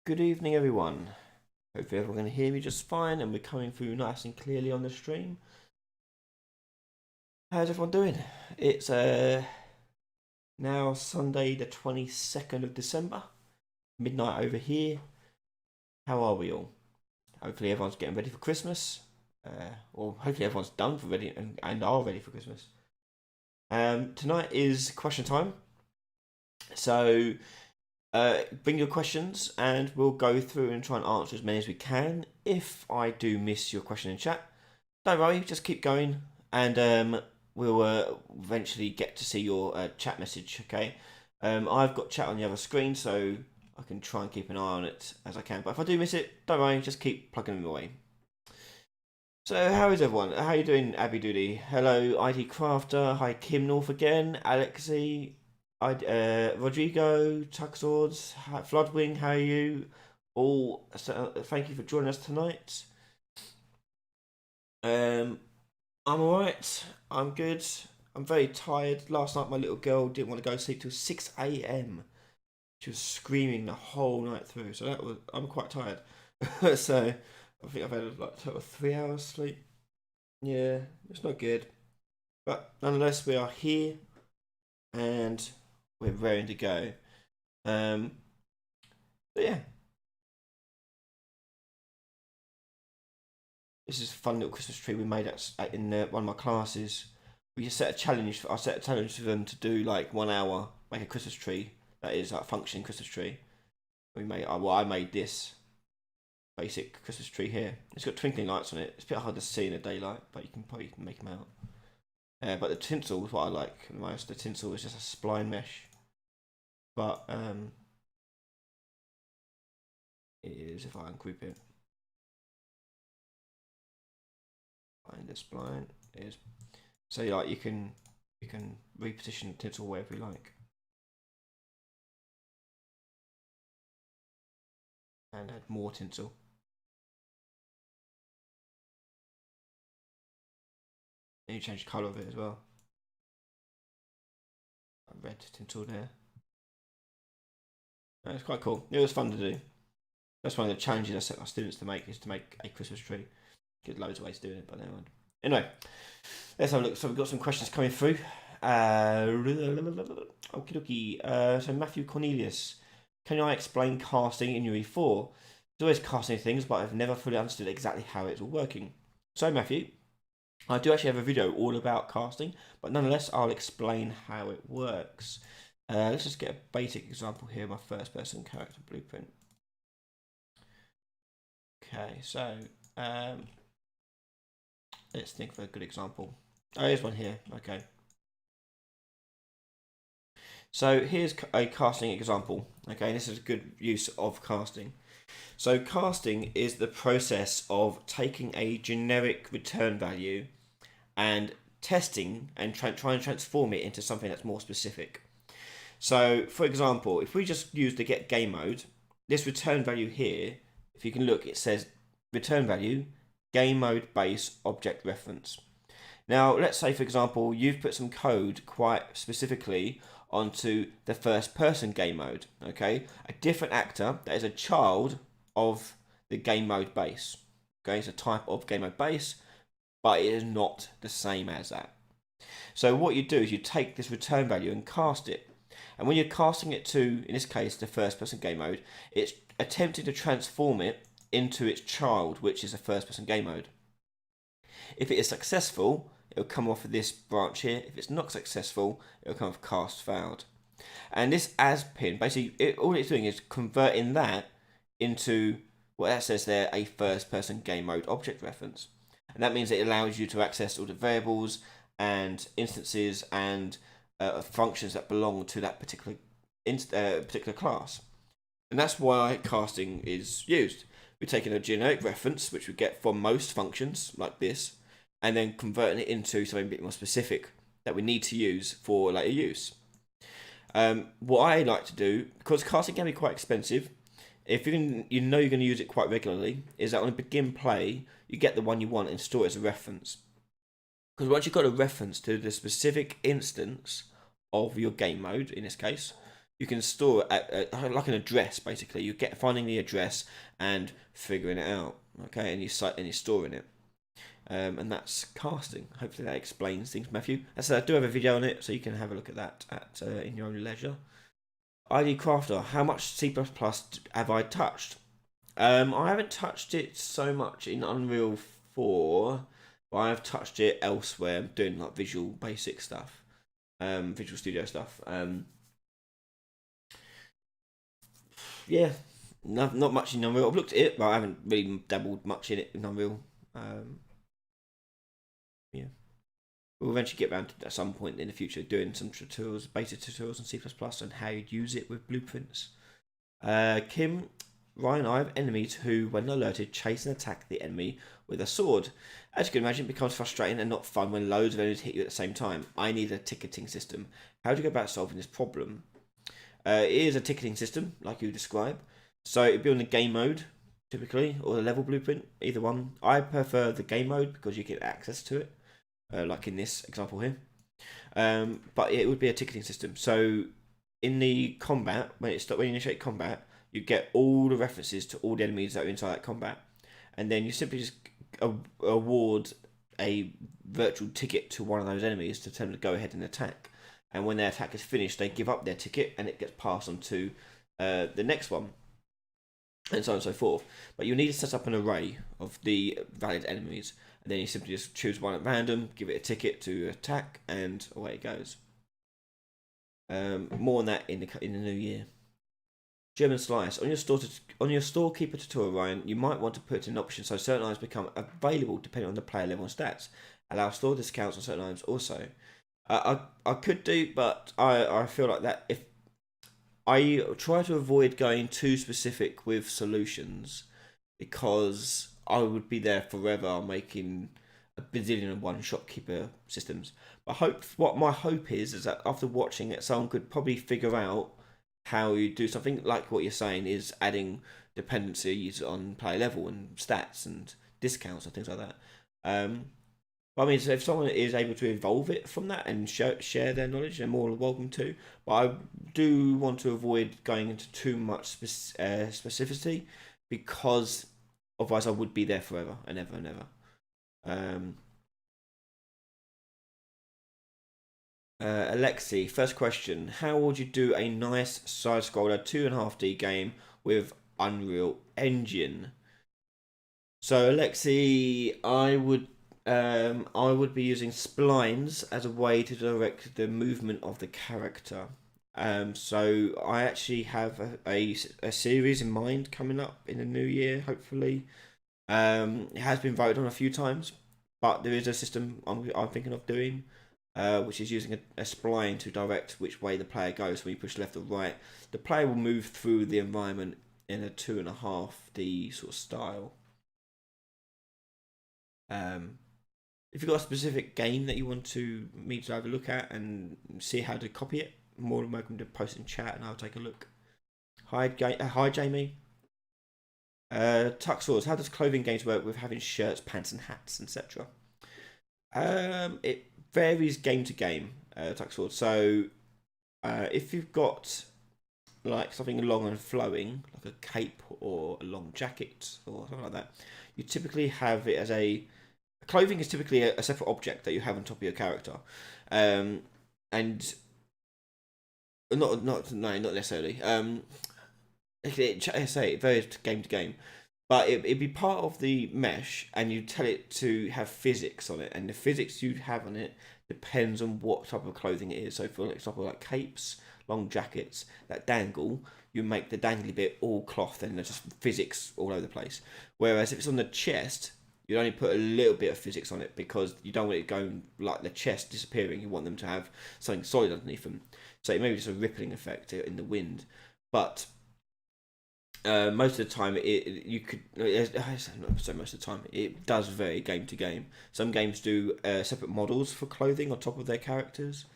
Good evening, everyone. Hopefully, everyone can hear me just fine, and we're coming through nice and clearly on the stream. How's everyone doing? It's now Sunday, the 22nd of December, midnight over here. How are we all? Hopefully, everyone's getting ready for Christmas, or hopefully, everyone's done for ready and are ready for Christmas. Tonight is question time, so bring your questions and we'll go through and try and answer as many as we can. If I do miss your question in chat, don't worry, just keep going and we'll eventually get to see your chat message, okay? I've got chat on the other screen, so I can try and keep an eye on it as I can. But if I do miss it, don't worry, just keep plugging them away. So, how is everyone? How are you doing, Abby Doody? Hello, ID Crafter. Hi, Kim North again. Alexi, Rodrigo, Tuxords, Floodwing, how are you? All, thank you for joining us tonight. I'm alright. I'm good. I'm very tired. Last night, my little girl didn't want to go to sleep till 6 a.m. She was screaming the whole night through. So I'm quite tired. So I think I've had like total 3 hours sleep. Yeah, it's not good. But nonetheless, we are here and we're raring to go. Um, but yeah, this is a fun little Christmas tree we made in one of my classes. We just set a challenge. I set a challenge for them to do like 1 hour, make a Christmas tree that is like a functioning Christmas tree. I made this basic Christmas tree here. It's got twinkling lights on it. It's a bit hard to see in the daylight, but you can probably make them out. But the tinsel is what I like the most. The tinsel is just a spline mesh, but it is if I ungroup it. Find the spline is so like you can reposition tinsel wherever you like and add more tinsel. And you change the colour of it as well. Red tinsel there. It's quite cool. It was fun to do. That's one of the challenges I set my students to make is to make a Christmas tree. Get loads of ways of doing it, but never mind. Anyway, let's have a look. So we've got some questions coming through. Okie dokie. So Matthew Cornelius, can I explain casting in UE4? There's always casting things, but I've never fully understood exactly how it's all working. So Matthew, I do actually have a video all about casting, but nonetheless, I'll explain how it works. Let's just get a basic example here, my first person character blueprint. Okay, so let's think of a good example. Oh, here's one here. Okay. So here's a casting example. Okay, this is a good use of casting. So casting is the process of taking a generic return value and testing and trying to transform it into something that's more specific. So, for example, if we just use the get game mode, this return value here, if you can look, it says return value, game mode base object reference. Now, let's say, for example, you've put some code quite specifically onto the first person game mode, okay? A different actor that is a child of the game mode base, okay? It's a type of game mode base, but it is not the same as that. So what you do is you take this return value and cast it. And when you're casting it to, in this case, the first person game mode, it's attempting to transform it into its child, which is a first person game mode. If it is successful, it'll come off of this branch here. If it's not successful, it'll come off cast failed. And this as pin, basically, all it's doing is converting that into what that says there, a first person game mode object reference. And that means it allows you to access all the variables and instances and functions that belong to that particular class. And that's why casting is used. We're taking a generic reference, which we get from most functions like this, and then converting it into something a bit more specific that we need to use for later use. What I like to do, because casting can be quite expensive, if you're going to use it quite regularly, is that on a begin play, you get the one you want and store it as a reference. Because once you've got a reference to the specific instance of your game mode, in this case, you can store at like an address. Basically, you get finding the address and figuring it out. Okay, and you're storing it. And that's casting. Hopefully that explains things, Matthew. As I said, I do have a video on it, so you can have a look at that in your own leisure. ID Crafter, how much C++ have I touched? I haven't touched it so much in Unreal 4, but I have touched it elsewhere, doing like Visual Basic stuff, Visual Studio stuff. Yeah, not much in Unreal. I've looked at it, but I haven't really dabbled much in it in Unreal. Yeah, we'll eventually get around to at some point in the future doing some tutorials, basic tutorials on C++ and how you'd use it with blueprints. Kim, Ryan, I have enemies who, when alerted, chase and attack the enemy with a sword. As you can imagine, it becomes frustrating and not fun when loads of enemies hit you at the same time. I need a ticketing system. How do you go about solving this problem? It is a ticketing system, like you describe. So it'd be on the game mode, typically, or the level blueprint, either one. I prefer the game mode because you get access to it, like in this example here. But it would be a ticketing system. So in the combat, when you initiate combat, you get all the references to all the enemies that are inside that combat, and then you simply just award a virtual ticket to one of those enemies to tell them to go ahead and attack. And when their attack is finished, they give up their ticket, and it gets passed on to the next one, and so on and so forth. But you need to set up an array of the valid enemies, and then you simply just choose one at random, give it a ticket to attack, and away it goes. More on that in the new year. German Slice, on your storekeeper tutorial, Ryan, you might want to put in an option so certain items become available depending on the player level and stats. Allow store discounts on certain items also. I could do, but I feel like that if I try to avoid going too specific with solutions, because I would be there forever making a bazillion and one shopkeeper systems. But what my hope is that after watching it, someone could probably figure out how you do something like what you're saying is adding dependencies on player level and stats and discounts and things like that. But I mean, so if someone is able to evolve it from that and share their knowledge, they're more welcome to. But I do want to avoid going into too much specificity, because otherwise I would be there forever and ever and ever. Alexi, first question. How would you do a nice side-scroller 2.5D game with Unreal Engine? So Alexi, I would be using splines as a way to direct the movement of the character. So I actually have a series in mind coming up in the new year, hopefully. It has been voted on a few times, but there is a system I'm thinking of doing, which is using a spline to direct which way the player goes. When you push left or right, the player will move through the environment in a 2.5D sort of style. If you've got a specific game that you want me to have a look at and see how to copy it, more than welcome to post in chat and I'll take a look. Hi Jamie. Tuck Swords, how does clothing games work with having shirts, pants, and hats, etc.? It varies game to game, Tuck Swords. So, if you've got like something long and flowing, like a cape or a long jacket or something like that, you typically have it as clothing is typically a separate object that you have on top of your character, and not necessarily. I say it varies game to game, but it'd be part of the mesh, and you tell it to have physics on it, and the physics you have on it depends on what type of clothing it is. So, for example, like capes, long jackets that dangle, you make the dangly bit all cloth, and there's just physics all over the place. Whereas if it's on the chest, you only put a little bit of physics on it because you don't want it going like the chest disappearing. You want them to have something solid underneath them. So it may be just a rippling effect in the wind, but most of the time most of the time it does vary game to game. Some games do separate models for clothing on top of their characters,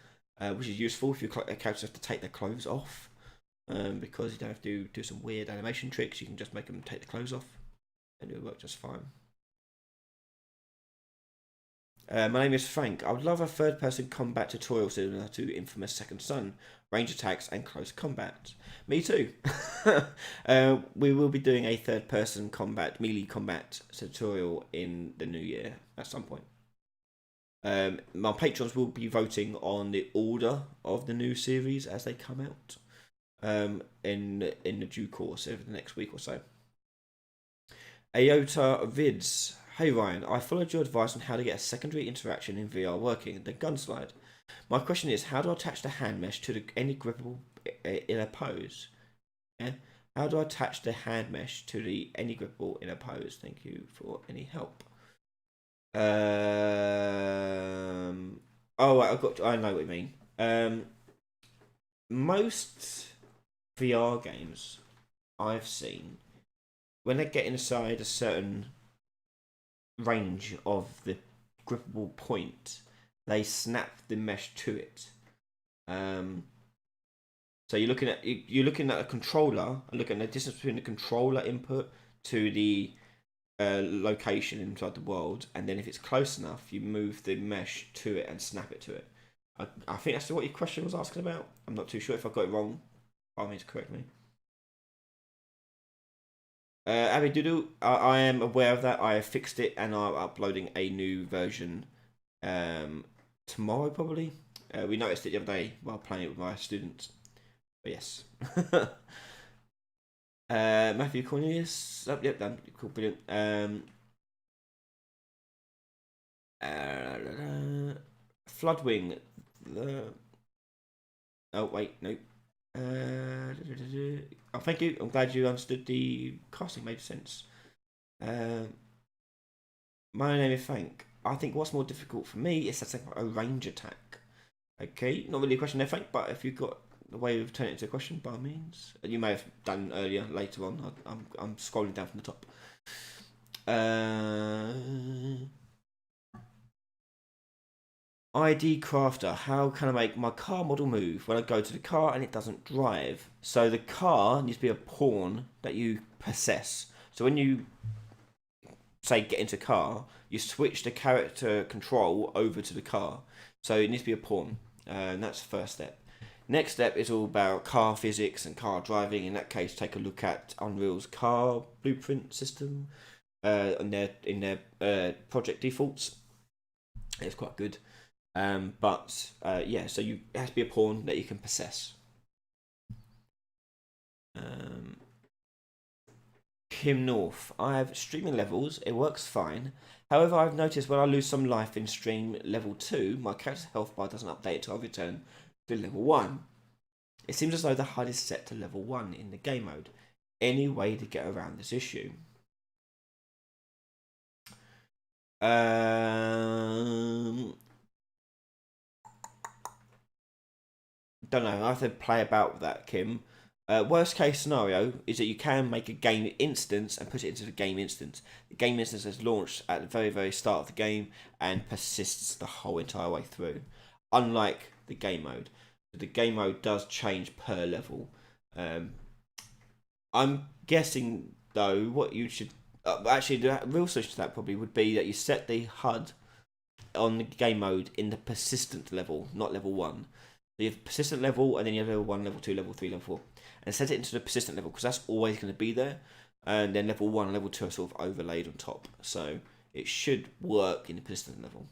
which is useful if your characters have to take their clothes off, because you don't have to do some weird animation tricks. You can just make them take the clothes off and it'll work just fine. My name is Frank. I would love a third-person combat tutorial similar to Infamous Second Son, range attacks and close combat. Me too. We will be doing a third-person combat, melee combat tutorial in the new year at some point. My patrons will be voting on the order of the new series as they come out in the due course over the next week or so. Ayota Vids. Hey Ryan, I followed your advice on how to get a secondary interaction in VR working, the gun slide. My question is, how do I attach the hand mesh to any grippable in a pose? Yeah? How do I attach the hand mesh to any grippable in a pose? Thank you for any help. Oh, I know what you mean. Most VR games I've seen, when they get inside a certain range of the grippable point, they snap the mesh to it. So you're looking at a controller and looking at the distance between the controller input to the location inside the world, and then if it's close enough, you move the mesh to it and snap it to it. I think that's what your question was asking about. I'm not too sure. If I got it wrong, by all means correct me. Abby Doodle, I am aware of that. I have fixed it and I'm uploading a new version tomorrow probably. We noticed it the other day while playing it with my students. But yes. Matthew Cornelius. Oh, yep, done. Cool, brilliant. Floodwing. Oh wait, no. Oh, thank you. I'm glad you understood the casting made sense. My name is Frank. I think what's more difficult for me is setting up a range attack. Okay, not really a question there, Frank, but if you've got a way of turning it into a question, by all means. You may have done earlier, later on. I'm scrolling down from the top. ID Crafter, how can I make my car model move when I go to the car and it doesn't drive? So the car needs to be a pawn that you possess. So when you say get into a car, you switch the character control over to the car. So it needs to be a pawn, and that's the first step. Next step is all about car physics and car driving. In that case, take a look at Unreal's car blueprint system in their project defaults. It's quite good. Yeah, so it has to be a pawn that you can possess. Kim North. I have streaming levels, it works fine. However, I've noticed when I lose some life in stream level 2, my character's health bar doesn't update until I return to level 1. It seems as though the HUD is set to level 1 in the game mode. Any way to get around this issue? Don't know. I have to play about with that, Kim. Worst case scenario is that you can make a game instance and put it into the game instance. The game instance is launched at the very, very start of the game and persists the whole entire way through. Unlike the game mode. The game mode does change per level. I'm guessing, though, what you should... actually, the real solution to that probably would be that you set the HUD on the game mode in the persistent level, not level 1. So you have persistent level, and then you have level 1, level 2, level 3, level 4. And set it into the persistent level, because that's always going to be there. And then level 1 and level 2 are sort of overlaid on top. So it should work in the persistent level.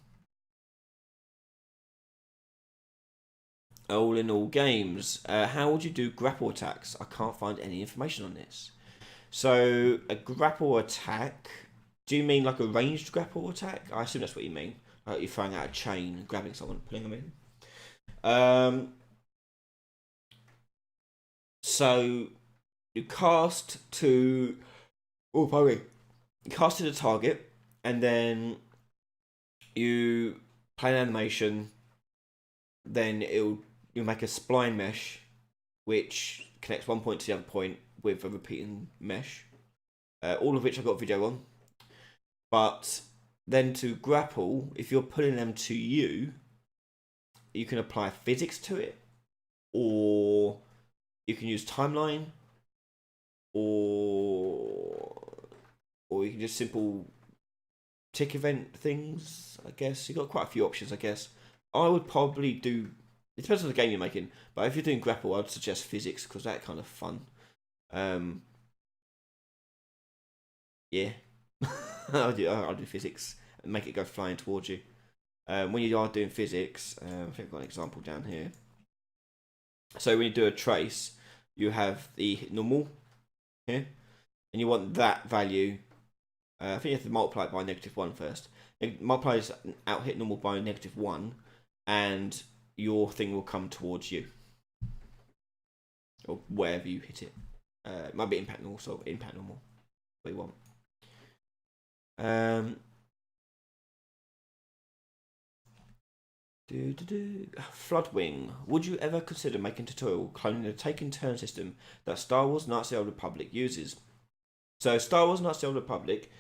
All in all games, how would you do grapple attacks? I can't find any information on this. So a grapple attack, do you mean like a ranged grapple attack? I assume that's what you mean. Like you're throwing out a chain, grabbing someone, pulling them in. So you cast to you cast to the target, and then you play an animation. Then you'll make a spline mesh, which connects one point to the other point with a repeating mesh. All of which I've got a video on. But then to grapple, if you're pulling them to you, you can apply physics to it, or you can use timeline, or you can just tick event things, I guess. You've got quite a few options, I guess. I would probably do, it depends on the game you're making, but if you're doing grapple, I'd suggest physics, because that's kind of fun. Yeah. I'll do physics and make it go flying towards you. When you are doing physics, I think I've got an example down here. So when you do a trace, you have the normal here, and you want that value. I think you have to multiply it by -1 first. It multiplies out hit normal by -1, and your thing will come towards you, or wherever you hit it. It might be impact normal, so impact normal. What you want. Floodwing. Would you ever consider making a tutorial cloning the Taken Turn system that Star Wars Knights of the Old Republic uses? So Star Wars Knights of the Old Republic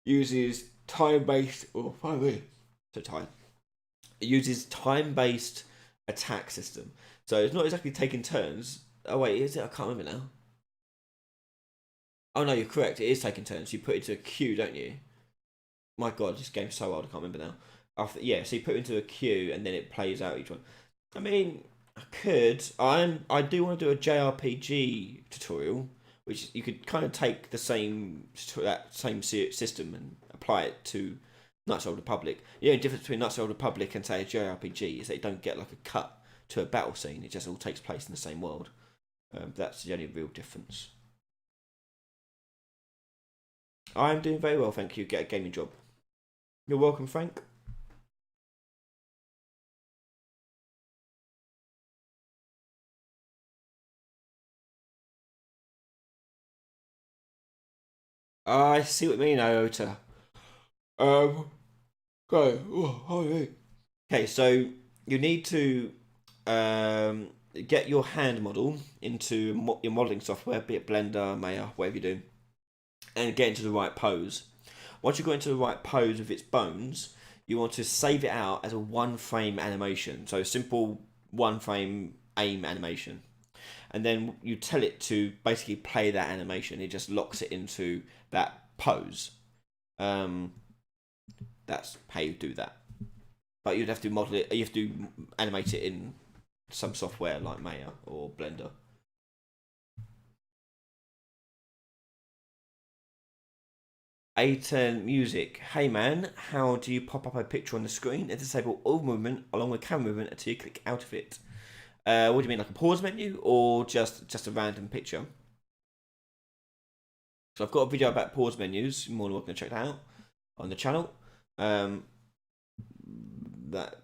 uses time-based, it uses time-based attack system. So it's not exactly taking turns. Oh wait, is it? I can't remember now. Oh no, you're correct. It is taking turns. You put it into a queue, don't you? My God, this game's so old. I can't remember now. Yeah, so you put it into a queue and then it plays out each one. I mean, I could. I do want to do a JRPG tutorial, which you could kind of take that same system and apply it to Knights of the Old Republic. The only difference between Knights of the Old Republic and say a JRPG is that you don't get like a cut to a battle scene. It just all takes place in the same world. That's the only real difference. I'm doing very well, thank you. Get a gaming job. You're welcome, Frank. I see what you mean, Iota. Okay. Okay, so you need to get your hand model into your modeling software, be it Blender, Maya, whatever you do, and get into the right pose. Once you got into the right pose with its bones, you want to save it out as a 1-frame animation. So simple 1-frame aim animation. And then you tell it to basically play that animation. It just locks it into that pose. That's how you do that. But you'd have to model it. You have to animate it in some software like Maya or Blender. A10 Music. Hey man, how do you pop up a picture on the screen and disable all movement along with camera movement until you click out of it? What do you mean, like a pause menu or just a random picture? So I've got a video about pause menus. You're more than welcome to check that out on the channel. That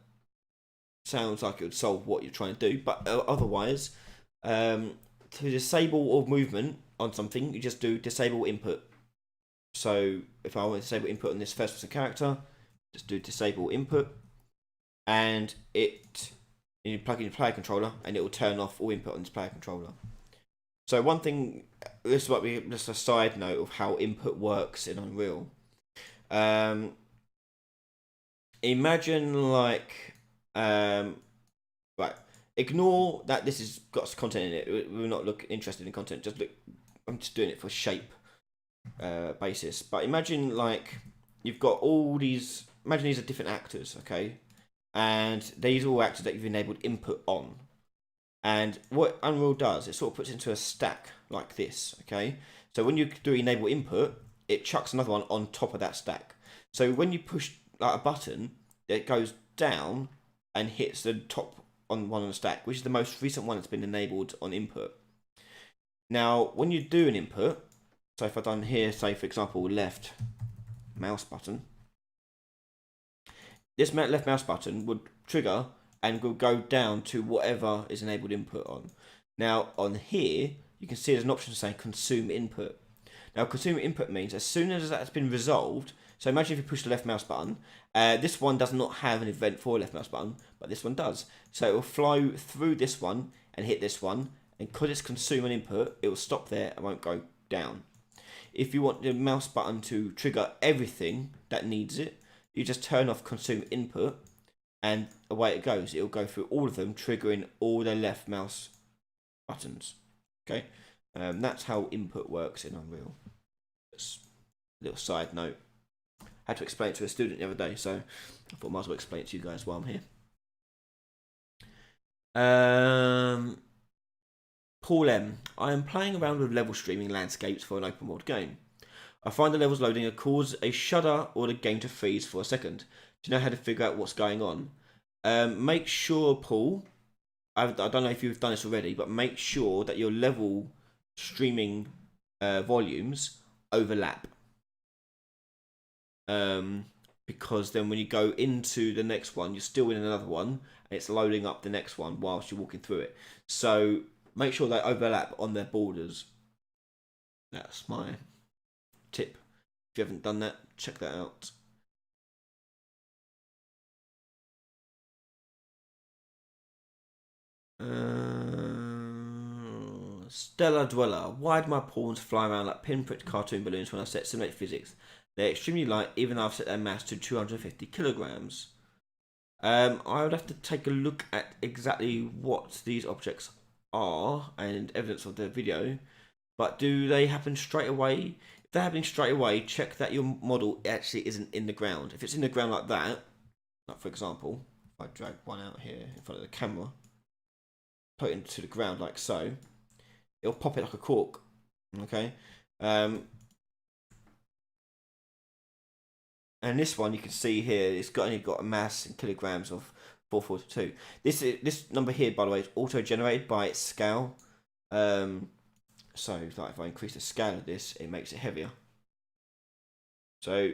sounds like it would solve what you're trying to do, but otherwise, to disable all movement on something, you just do disable input. So if I want to disable input on this first person character, just do disable input, and you plug in your player controller, and it will turn off all input on this player controller. So one thing, this is what just a side note of how input works in Unreal. Imagine like, right, ignore that this has got content in it. We're not interested in content. Just look, I'm just doing it for shape basis. But imagine like you've got all these. Imagine these are different actors, okay, and these are all actors that you've enabled input on. And what Unreal does, it sort of puts into a stack like this, okay? So when you do enable input, it chucks another one on top of that stack. So when you push like a button, it goes down and hits the top one on the stack, which is the most recent one that's been enabled on input. Now, when you do an input, so if I've done here, say for example, left mouse button, this left mouse button would trigger and will go down to whatever is enabled input on. Now on here, you can see there's an option saying consume input. Now consume input means as soon as that's been resolved, so imagine if you push the left mouse button, this one does not have an event for a left mouse button, but this one does. So it will flow through this one and hit this one, and because it's consume an input, it will stop there and won't go down. If you want the mouse button to trigger everything that needs it, you just turn off consume input, and away it goes. It'll go through all of them, triggering all the left mouse buttons. Okay, that's how input works in Unreal. Just a little side note. had to explain it to a student the other day, so I thought I might as well explain it to you guys while I'm here. Paul M. I am playing around with level streaming landscapes for an open world game. I find the levels loading cause a shudder or the game to freeze for a second. Do you know how to figure out what's going on? Make sure, Paul, I don't know if you've done this already, but make sure that your level streaming volumes overlap. Because then when you go into the next one, you're still in another one, and it's loading up the next one whilst you're walking through it. So make sure they overlap on their borders. That's my tip. If you haven't done that, check that out. Stellar Dweller. Why do my pawns fly around like pinpricked cartoon balloons when I set simulate physics? They're extremely light, even though I've set their mass to 250 kilograms. I would have to take a look at exactly what these objects are and evidence of the video. But do they happen straight away? If they're happening straight away, check that your model actually isn't in the ground. If it's in the ground like that, like for example, if I drag one out here in front of the camera, put it into the ground like so, it'll pop it like a cork. Okay. And this one you can see here, it's only got a mass in kilograms of 442. This number here, by the way, is auto generated by its scale. So like if I increase the scale of this, it makes it heavier. So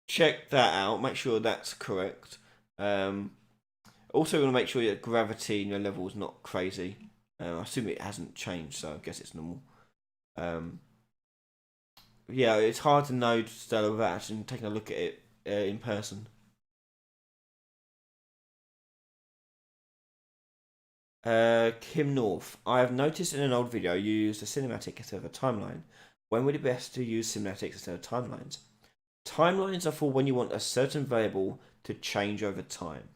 check that out. Make sure that's correct. Also, want to make sure your gravity in your level is not crazy. I assume it hasn't changed, so I guess it's normal. Yeah, it's hard to know Stellar without actually taking a look at it in person. Kim North. I have noticed in an old video you used a cinematic instead of a timeline. When would it be best to use cinematics instead of timelines? Timelines are for when you want a certain variable to change over time.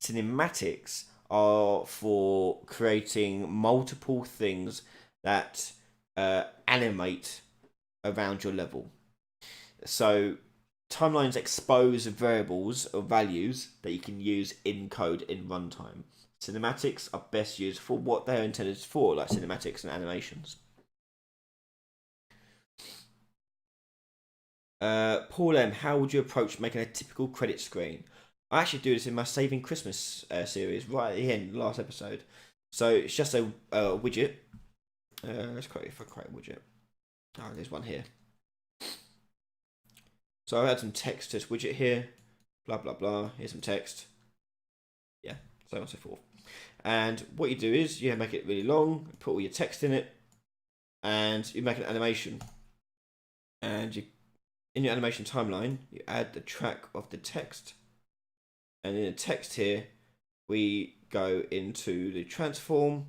Cinematics are for creating multiple things that animate around your level. So timelines expose variables or values that you can use in code in runtime. Cinematics are best used for what they're intended for, like cinematics and animations. Paul M, how would you approach making a typical credit screen? I actually do this in my Saving Christmas series right at the end, last episode. So it's just a widget. Let's create a widget. Oh, there's one here. So I've had some text to this widget here. Blah, blah, blah. Here's some text. Yeah, so on and so forth. And what you do is you make it really long, put all your text in it, and you make an animation. And in your animation timeline, you add the track of the text. And in the text here, we go into the transform,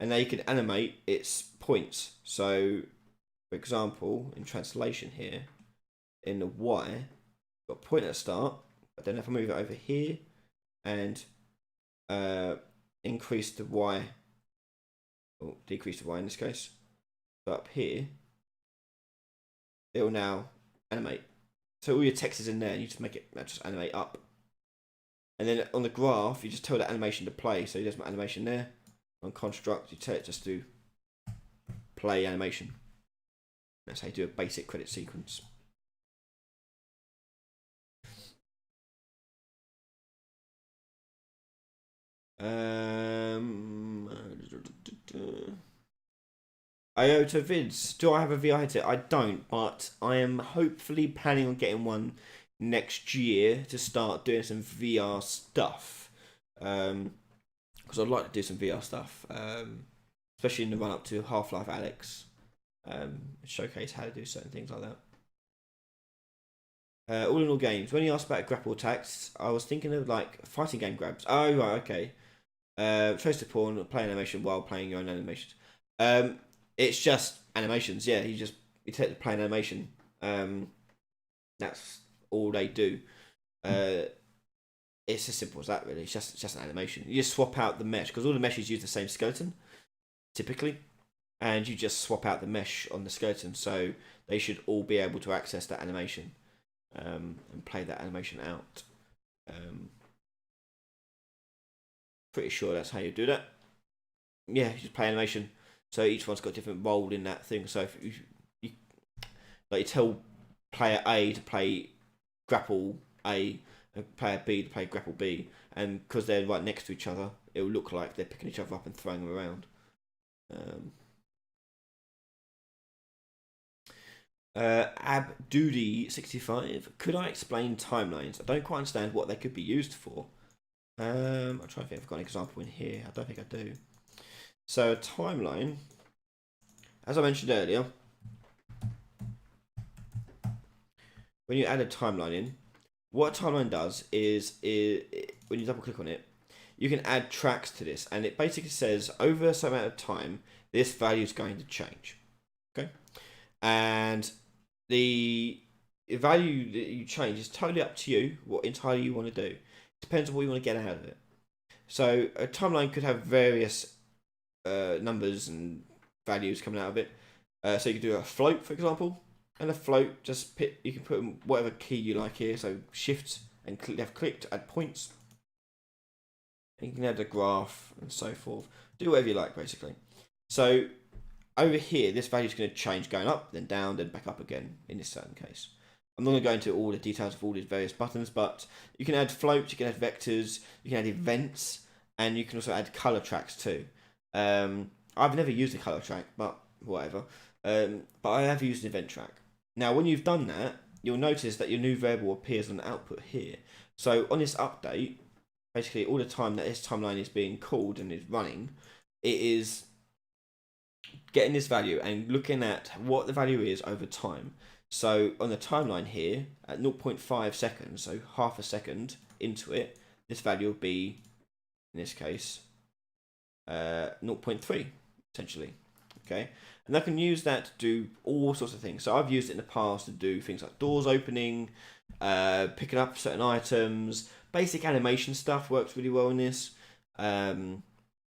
and now you can animate its points. So, for example, in translation here, in the Y, got a point at the start, but then if I move it over here and increase the Y, or decrease the Y in this case, so up here, it will now animate. So all your text is in there, and you just make it just animate up. And then on the graph, you just tell the animation to play. So there's my animation there. On construct, you tell it just to play animation. That's how you do a basic credit sequence. IOTA Vids. Do I have a VR headset? I don't, but I am hopefully planning on getting one next year to start doing some VR stuff. Because I'd like to do some VR stuff, especially in the run up to Half-Life Alyx. Showcase how to do certain things like that. All in all games. When you asked about grapple attacks, I was thinking of like fighting game grabs. Oh right, okay. Trace to porn, play animation while playing your own animations. It's just animations. Yeah, you take the play animation. That's all they do. It's as simple as that, really. It's just an animation. You just swap out the mesh because all the meshes use the same skeleton, typically, and you just swap out the mesh on the skeleton, so they should all be able to access that animation. and play that animation out. Pretty sure that's how you do that. Yeah, you just play animation. So each one's got a different role in that thing. So if you like, you tell player A to play grapple A and player B to play grapple B, and because they're right next to each other, it will look like they're picking each other up and throwing them around. Abdoody65. Could I explain timelines? I don't quite understand what they could be used for. I'm trying to think if I've got an example in here. I don't think I do. So a timeline, as I mentioned earlier, when you add a timeline in, what a timeline does is when you double click on it, you can add tracks to this, and it basically says over a certain amount of time, this value is going to change. Okay, and the value that you change is totally up to you. What entirely you want to do depends on what you want to get out of it. So a timeline could have various numbers and values coming out of it. So you could do a float, for example, and a float just you can put in whatever key you like here. So shift and left click to add points. And you can add a graph and so forth. Do whatever you like, basically. So over here, this value is going to change, going up, then down, then back up again in this certain case. I'm not going to go into all the details of all these various buttons, but you can add floats, you can add vectors, you can add events, and you can also add color tracks too. I've never used a color track, but whatever. But I have used an event track. Now, when you've done that, you'll notice that your new variable appears on the output here. So on this update, basically all the time that this timeline is being called and is running, it is getting this value and looking at what the value is over time. So on the timeline here, at 0.5 seconds, so half a second into it, this value will be, in this case, 0.3, essentially. Okay, and I can use that to do all sorts of things. So I've used it in the past to do things like doors opening, picking up certain items, basic animation stuff works really well in this.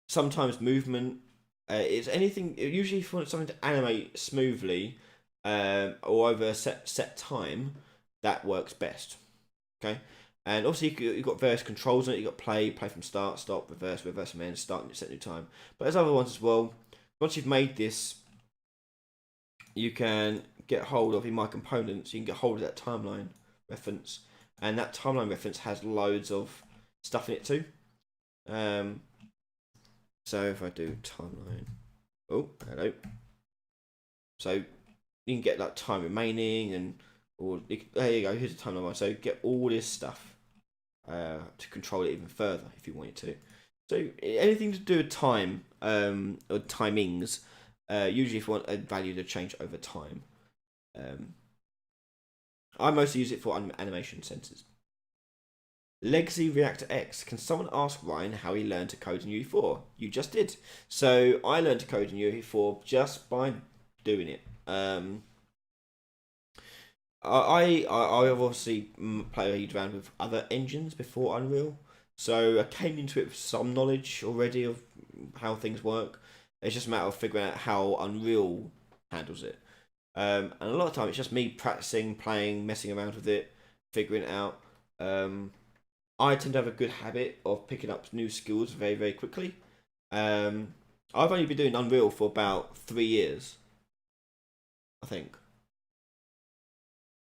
Sometimes movement. It's anything. Usually, if you want something to animate smoothly or over a set time, that works best. Okay, and obviously you've got various controls on it. You've got play from start, stop, reverse from end, start, and set new time. But there's other ones as well. Once you've made this, you can get hold of, in my components, you can get hold of that timeline reference, and that timeline reference has loads of stuff in it too. So if I do timeline, oh hello. So you can get like time remaining and there you go. Here's the timeline. So get all this stuff to control it even further if you wanted to. So anything to do with time or timings, usually if you want a value to change over time. I mostly use it for animation sensors. Legacy Reactor X. Can someone ask Ryan how he learned to code in UE4? You just did. So I learned to code in UE4 just by doing it. I've obviously played around with other engines before Unreal, so I came into it with some knowledge already of how things work. It's just a matter of figuring out how Unreal handles it. And a lot of time it's just me practicing, playing, messing around with it, figuring it out. I tend to have a good habit of picking up new skills very, very quickly. I've only been doing Unreal for about 3 years, I think.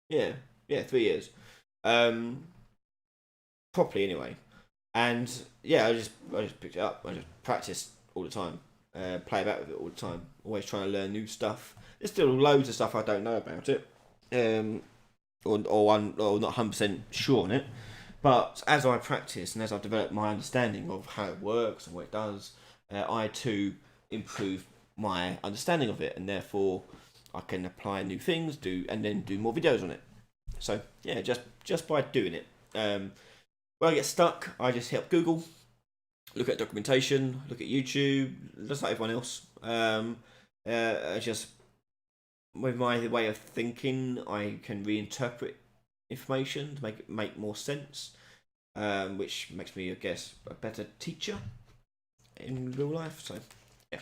Yeah, 3 years. Properly anyway. And yeah, I just picked it up. I just practice all the time. Play about with it all the time. Always trying to learn new stuff. There's still loads of stuff I don't know about it. Or not 100% sure on it. But as I practice and as I develop my understanding of how it works and what it does, I too improve my understanding of it, and therefore I can apply new things, and then do more videos on it. So yeah, just by doing it. When I get stuck, I just hit up Google, look at documentation, look at YouTube, just like everyone else. Just with my way of thinking, I can reinterpret information to make it make more sense, which makes me, I guess, a better teacher in real life. So yeah,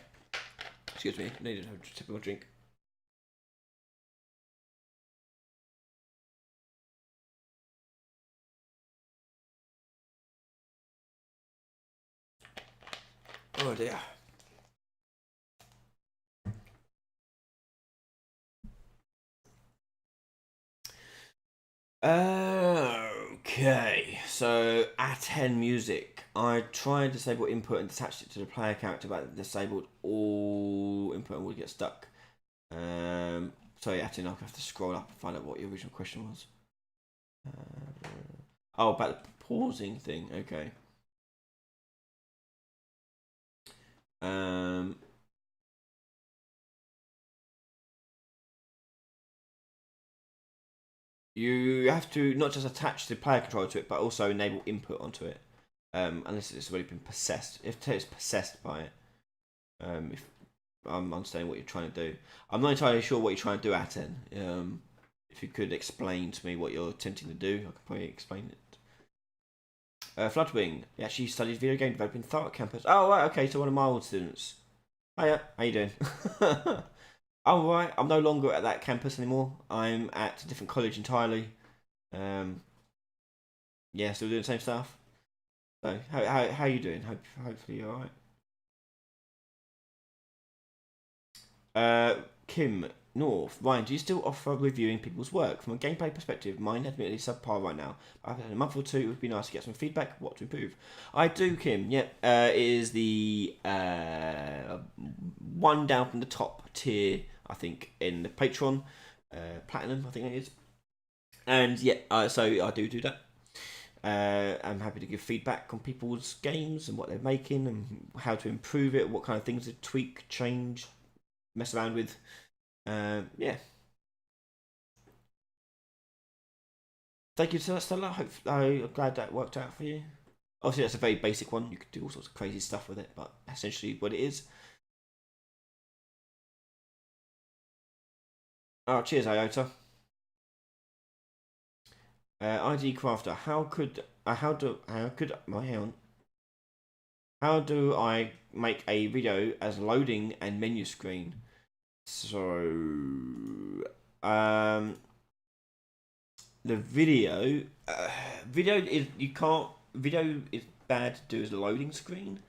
excuse me, needed a typical drink. Oh dear. Okay, so Aten music. I tried to disable input and detached it to the player character, but disabled all input and would get stuck. Sorry, Aten, I'll have to scroll up and find out what your original question was. Oh, about the pausing thing. Okay. You have to not just attach the player controller to it, but also enable input onto it. Unless it's already been possessed. If it's possessed by it. If I'm understanding what you're trying to do. I'm not entirely sure what you're trying to do, Aten. If you could explain to me what you're attempting to do, I could probably explain it. Floodwing. He actually studies video game developing Thark campus. Oh, right, okay, so one of my old students. Hiya, how you doing? I'm right. I'm no longer at that campus anymore. I'm at a different college entirely. Yeah, still doing the same stuff. So, how you doing? Hopefully you're alright. Kim North, Ryan, do you still offer reviewing people's work? From a gameplay perspective, mine admittedly subpar right now. After a month or two, it would be nice to get some feedback, what to improve. I do, Kim. Yep, it is the one down from the top tier, I think, in the Patreon, Platinum, I think it is. And yeah, so I do that. I'm happy to give feedback on people's games and what they're making and how to improve it, what kind of things to tweak, change, mess around with. Yeah. Thank you so much, Stella. I'm glad that worked out for you. Obviously, that's a very basic one. You could do all sorts of crazy stuff with it, but essentially what it is. Oh, cheers, Iota. ID Crafter. How do I make a video as loading and menu screen? So, the video is bad to do as a loading screen,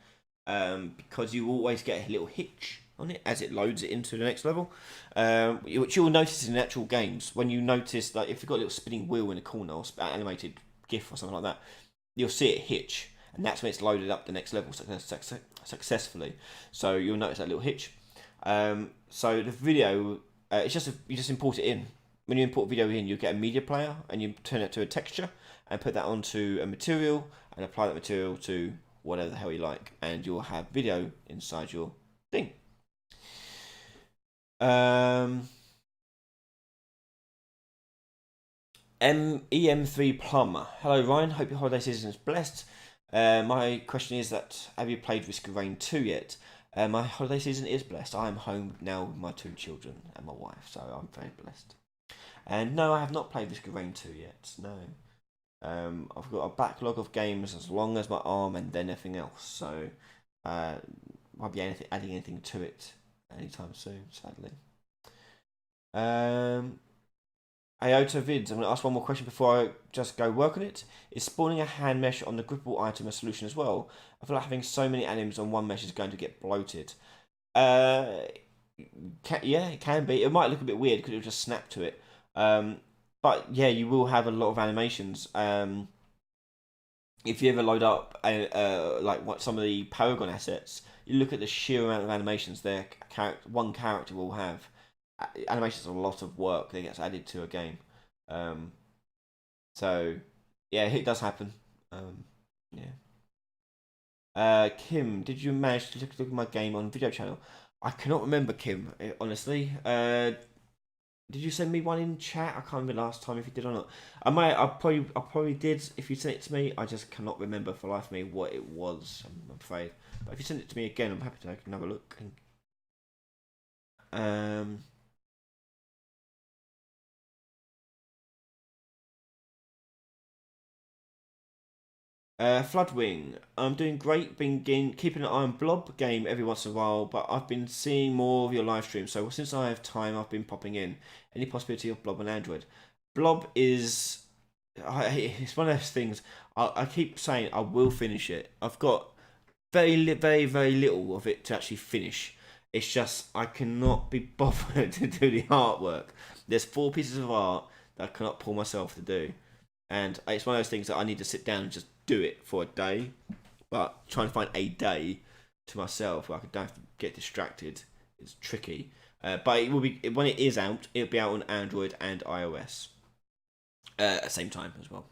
because you always get a little hitch on it as it loads it into the next level, which you'll notice in actual games. When you notice that if you've got a little spinning wheel in a corner or animated GIF or something like that, you'll see it hitch, and that's when it's loaded up the next level successfully. So you'll notice that little hitch. So the video, you just import it in. When you import video in, you get a media player and you turn it to a texture and put that onto a material and apply that material to whatever the hell you like, and you'll have video inside your thing. EM3 Plumber. Hello, Ryan. Hope your holiday season is blessed. My question is that have you played Risk of Rain 2 yet? My holiday season is blessed. I am home now with my 2 children and my wife, so I'm very blessed. And no, I have not played Risk of Rain 2 yet. No. I've got a backlog of games as long as my arm and then everything else. So won't be adding anything to it anytime soon, sadly. Iota Vids, I'm going to ask one more question before I just go work on it. Is spawning a hand mesh on the grippable item a solution as well? I feel like having so many animals on one mesh is going to get bloated. Yeah, it can be. It might look a bit weird because it'll just snap to it. But yeah, you will have a lot of animations. If you ever load up like what some of the Paragon assets, you look at the sheer amount of animations one character will have. Animations are a lot of work that gets added to a game. So yeah, it does happen. Yeah. Kim, did you manage to look at my game on video channel? I cannot remember, Kim, honestly. Did you send me one in chat? I can't remember last time if you did or not. I probably did. If you sent it to me, I just cannot remember for life of me what it was. I'm afraid. But if you send it to me again, I'm happy to take another look. Floodwing. I'm doing great. Keeping an eye on Blob game every once in a while, but I've been seeing more of your live stream. So since I have time, I've been popping in. Any possibility of Blob on Android? Blob is. It's one of those things. I keep saying I will finish it. I've got very little of it to actually finish. It's just I cannot be bothered to do the artwork. There's 4 pieces of art that I cannot pull myself to do, and it's one of those things that I need to sit down and just do it for a day. But trying to find a day to myself where I don't have to get distracted is tricky. But it will be, when it is out, it'll be out on Android and iOS at the same time as well.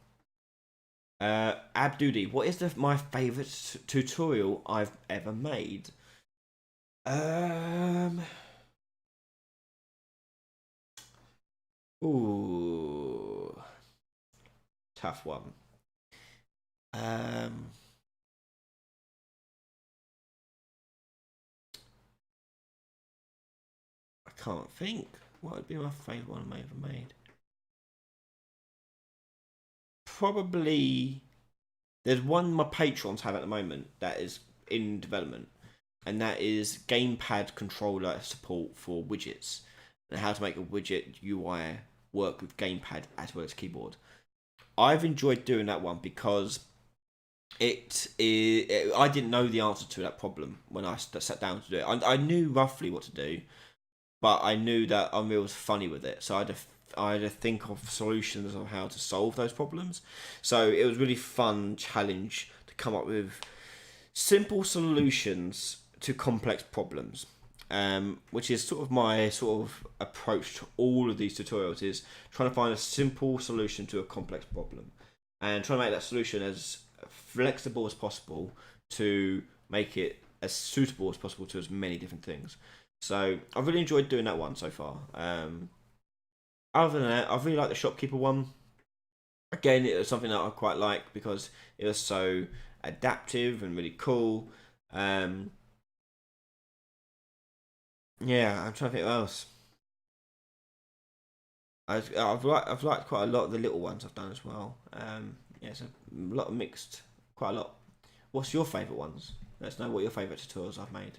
Abdudi, what is my favourite tutorial I've ever made? Ooh, tough one. I can't think. What would be my favourite one I ever made? Probably there's one my patrons have at the moment that is in development, and that is gamepad controller support for widgets and how to make a widget UI work with gamepad as well as keyboard. I've enjoyed doing that one because I didn't know the answer to that problem when I sat down to do it. I knew roughly what to do, but I knew that Unreal was funny with it, so I had to think of solutions of how to solve those problems. So it was really fun challenge to come up with simple solutions to complex problems, which is sort of my sort of approach to all of these tutorials, is trying to find a simple solution to a complex problem and trying to make that solution as flexible as possible to make it as suitable as possible to as many different things. So I've really enjoyed doing that one so far. Other than that, I really like the shopkeeper one. Again, it was something that I quite like because it was so adaptive and really cool. Yeah, I'm trying to think what else. I've liked quite a lot of the little ones I've done as well. Yeah, it's a lot of mixed, quite a lot. What's your favourite ones? Let us know what your favourite tutorials I've made.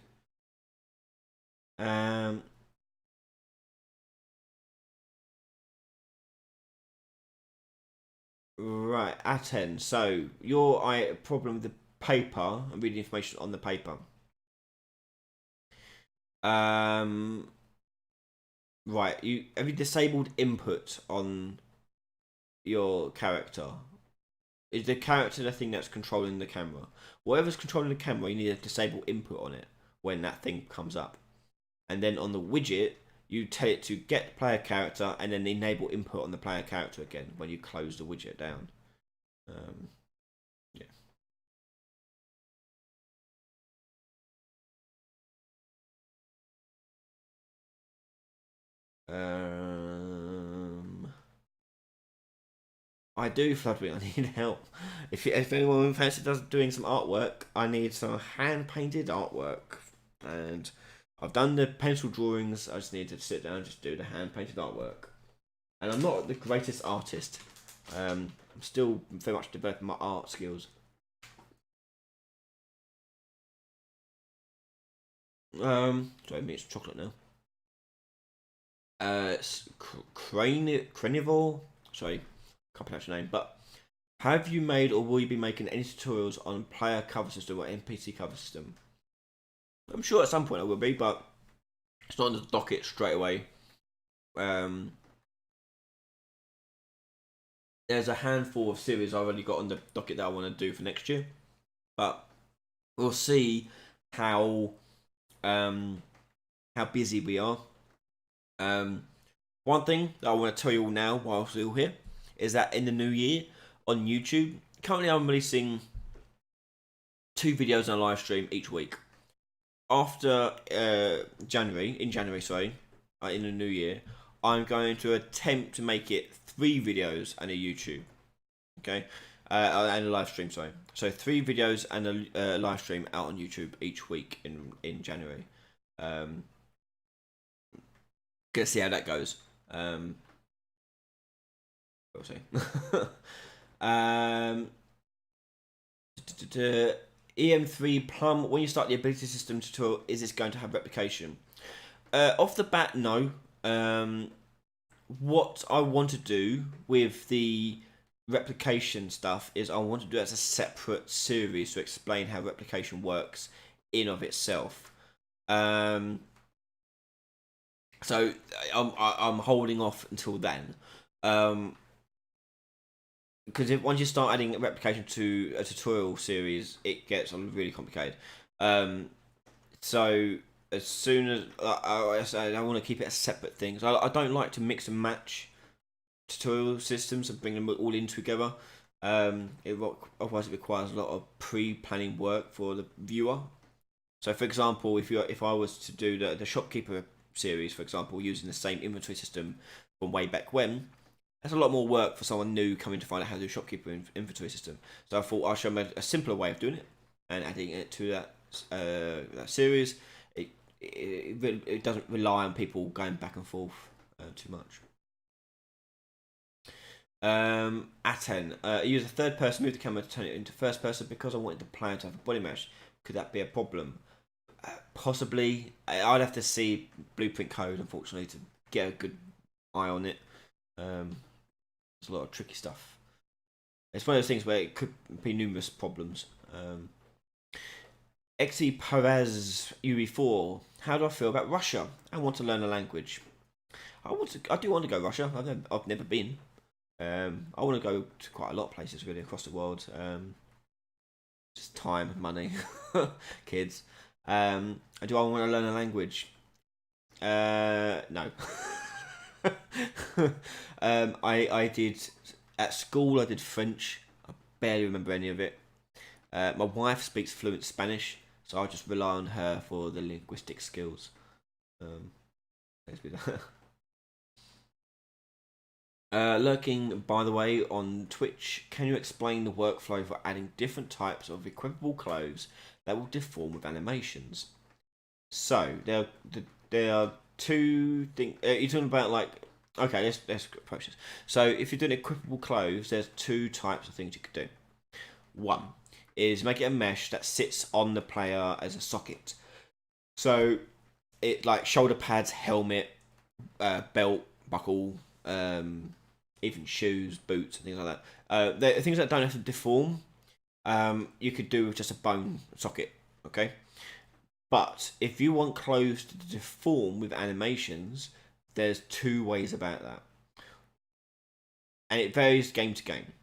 Right, Aten. So your problem with the paper and reading information on the paper. Right, have you disabled input on your character? Is the character the thing that's controlling the camera? Whatever's controlling the camera, you need to disable input on it when that thing comes up. And then on the widget, you tell it to get player character and then enable input on the player character again when you close the widget down. Yeah. I do, Floodwing. I need help. If anyone fancy doing some artwork, I need some hand painted artwork, and I've done the pencil drawings. I just need to sit down and just do the hand painted artwork. And I'm not the greatest artist. I'm still very much developing my art skills. Sorry, it's chocolate now. Carnivore. Sorry, can't pronounce your name. But have you made or will you be making any tutorials on player cover system or NPC cover system? I'm sure at some point I will be, but it's not on the docket straight away. There's a handful of series I've already got on the docket that I want to do for next year, but we'll see how busy we are. One thing that I want to tell you all now while we're still here is that in the new year on YouTube, currently I'm releasing 2 videos on a live stream each week. After in January, in the new year, I'm going to attempt to make it 3 videos and a YouTube. Okay, and a live stream. Sorry, so 3 videos and a live stream out on YouTube each week in January. Gonna see how that goes. We'll see. EM3 Plum. When you start the ability system tutorial, is this going to have replication? Off the bat, no. What I want to do with the replication stuff is I want to do it as a separate series to explain how replication works in of itself. So I'm holding off until then, because if once you start adding replication to a tutorial series, it gets really complicated. So as soon as I want to keep it a separate thing. So I don't like to mix and match tutorial systems and bring them all in together. Otherwise it requires a lot of pre-planning work for the viewer. So for example, if I was to do the shopkeeper series, for example, using the same inventory system from way back when, that's a lot more work for someone new coming to find out how to do shopkeeper inventory system. So I thought I'll show them a simpler way of doing it and adding it to that series. It doesn't rely on people going back and forth too much. Aten, use a third person, move the camera to turn it into first person because I wanted the player to have a body mesh. Could that be a problem? Possibly. I'd have to see blueprint code, unfortunately, to get a good eye on it. There's a lot of tricky stuff. It's one of those things where it could be numerous problems. Xe Perez UE4. How do I feel about Russia? I want to learn a language. I do want to go Russia. I've never been. I want to go to quite a lot of places really across the world. Just time, money, kids. Do I want to learn a language? No. I did at school. I did French. I barely remember any of it. My wife speaks fluent Spanish, so I'll just rely on her for the linguistic skills. Let's do that. Lurking, by the way, on Twitch, can you explain the workflow for adding different types of equipable clothes that will deform with animations? So there are two things. You're talking about like, okay, let's approach this. So if you're doing equipable clothes, there's two types of things you could do. One is make it a mesh that sits on the player as a socket. So it like shoulder pads, helmet, belt, buckle, even shoes, boots, and things like that. They're things that don't have to deform. You could do with just a bone socket, okay? But if you want clothes to deform with animations, there's two ways about that. And it varies game to game.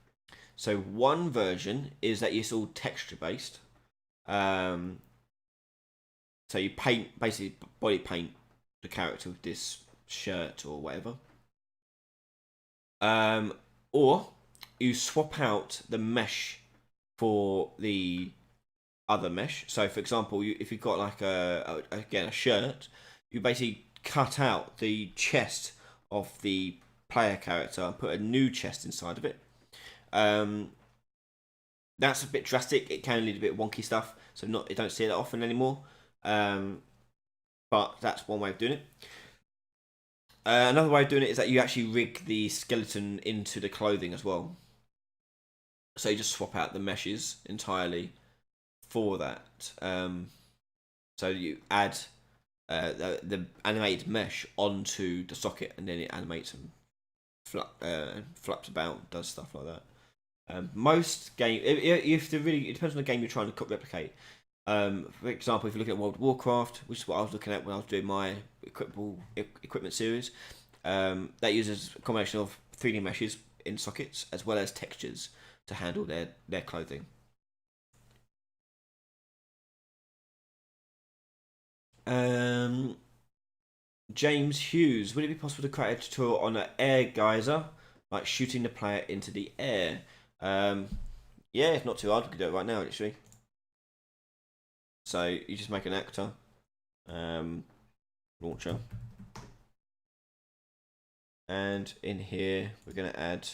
So one version is that it's all texture based. So you paint, basically body paint the character with this shirt or whatever. Or you swap out the mesh for the other mesh. So, for example, if you've got like a shirt, you basically cut out the chest of the player character and put a new chest inside of it. That's a bit drastic. It can lead to a bit wonky stuff, so you don't see it that often anymore. But that's one way of doing it. Another way of doing it is that you actually rig the skeleton into the clothing as well. So you just swap out the meshes entirely for that. So you add the animated mesh onto the socket, and then it animates and flaps about, does stuff like that. Most game, if it depends on the game you're trying to replicate. For example, if you look at World of Warcraft, which is what I was looking at when I was doing my equipment series, that uses a combination of 3D meshes in sockets as well as textures to handle their clothing. James Hughes, would it be possible to create a tutorial on an air geyser, like shooting the player into the air? Yeah, it's not too hard. We can do it right now, actually. So you just make an actor launcher, and in here we're going to add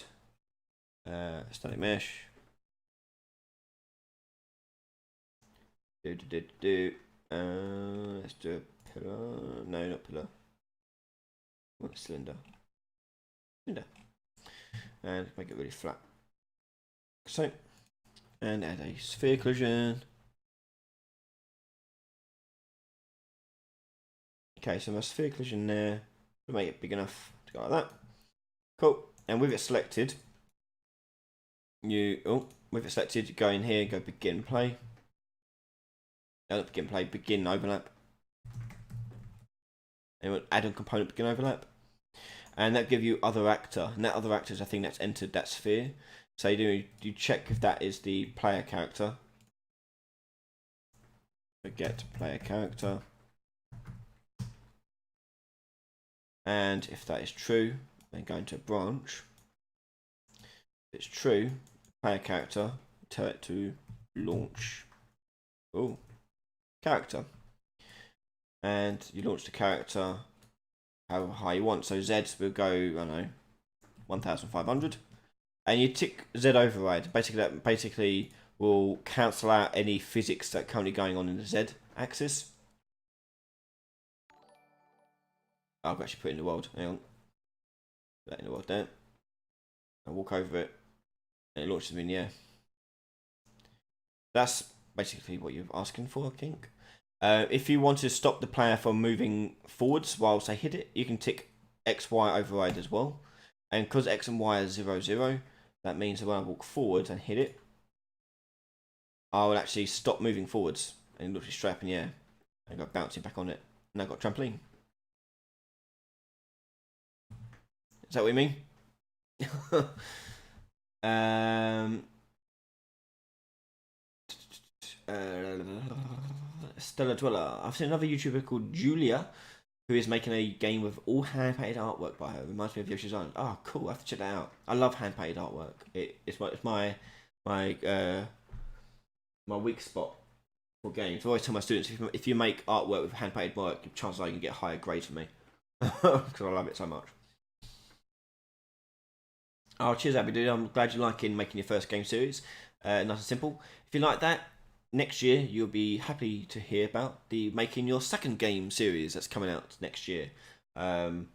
static mesh. Let's do a pillar. No, not pillar. What cylinder? Cylinder. And make it really flat. So, and add a sphere collision. Okay, so my sphere collision there, we'll make it big enough to go like that. Cool. And with it selected, with it selected, you go in here and go begin play. No, not begin play, begin overlap. And we'll add a component begin overlap. And that give you other actor. And that other actor is a thing that's entered that sphere. So you check if that is the player character. Get player character. And if that is true, then go into branch. If it's true, player character, tell it to launch. Oh, character. And you launch the character however high you want. So Z will go, I don't know, 1,500. And you tick Z override. Basically, that will cancel out any physics that are currently going on in the Z axis. I'll actually put it in the world. Hang on. Put that in the world there. I'll walk over it. And it launches me in the air. That's basically what you're asking for, I think. If you want to stop the player from moving forwards whilst they hit it, you can tick XY override as well. And because X and Y are 0, 0, that means that when I walk forward and hit it, I will actually stop moving forwards and literally straight up in the air. And go bouncing back on it. And I've got a trampoline. Is that what you mean? Stellar Dweller. I've seen another YouTuber called Julia, who is making a game with all hand-painted artwork by her. It reminds me of Yoshi's Island. Oh, cool! I have to check that out. I love hand-painted artwork. It's my weak spot for games. I always tell my students, if you make artwork with hand-painted work, chances are you can get higher grades for me because I love it so much. Oh, cheers, Abby, dude. I'm glad you're liking making your first game series. Nice and simple. If you like that, next year you'll be happy to hear about the making your second game series that's coming out next year. And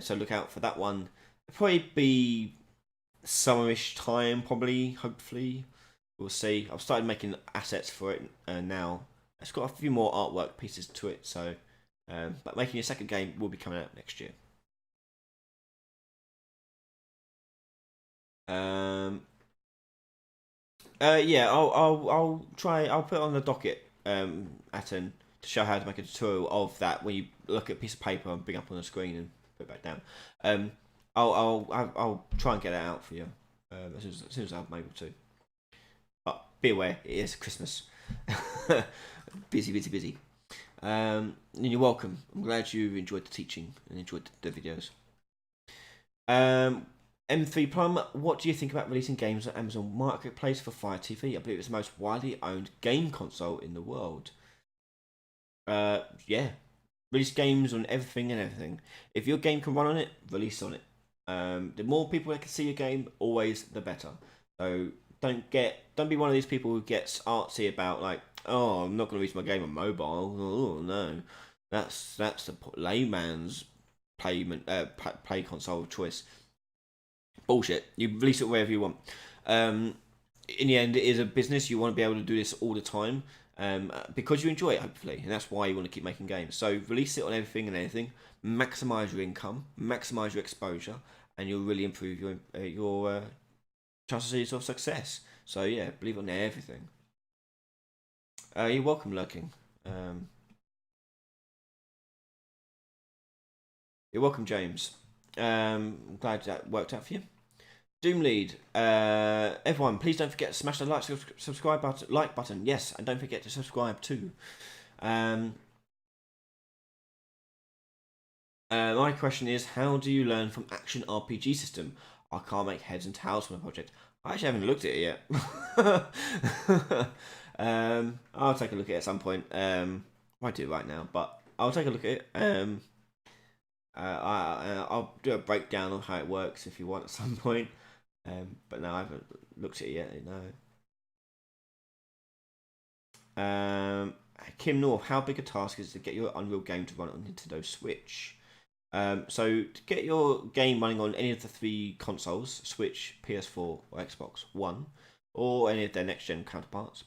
so look out for that one. It'll probably be summerish time, probably, hopefully. We'll see. I've started making assets for it now. It's got a few more artwork pieces to it, so but making your second game will be coming out next year. Yeah, I'll try. I'll put it on the docket, Atten, to show how to make a tutorial of that. When you look at a piece of paper and bring up on the screen and put it back down. I'll try and get it out for you as soon as I'm able to. But be aware, it is Christmas. busy. And you're welcome. I'm glad you enjoyed the teaching and enjoyed the videos. M3 Plum, what do you think about releasing games on Amazon Marketplace for Fire TV? I believe it's the most widely owned game console in the world. Yeah. Release games on everything. If your game can run on it, release on it. The more people that can see your game, always the better. So don't be one of these people who gets artsy about like, oh, I'm not going to release my game on mobile. Oh no, that's the layman's play console choice. Bullshit. You release it wherever you want. In the end, it is a business. You want to be able to do this all the time because you enjoy it, hopefully, and that's why you want to keep making games. So release it on everything and anything. Maximize your income, maximize your exposure, and you'll really improve your chances of success. So yeah, believe it on everything. You're welcome, Lurking. You're welcome, James. I'm glad that worked out for you. Doom Lead. Everyone, please don't forget to smash the subscribe button. Yes, and don't forget to subscribe too. My question is, how do you learn from Action RPG System? I can't make heads and tails from a project. I actually haven't looked at it yet. I'll take a look at it at some point. I won't do it right now, but I'll take a look at it. I'll do a breakdown of how it works if you want at some point. But no, I haven't looked at it yet. No. Kim North, how big a task is it to get your Unreal game to run on Nintendo Switch? So to get your game running on any of the 3 consoles, Switch, PS4, or Xbox One, or any of their next-gen counterparts,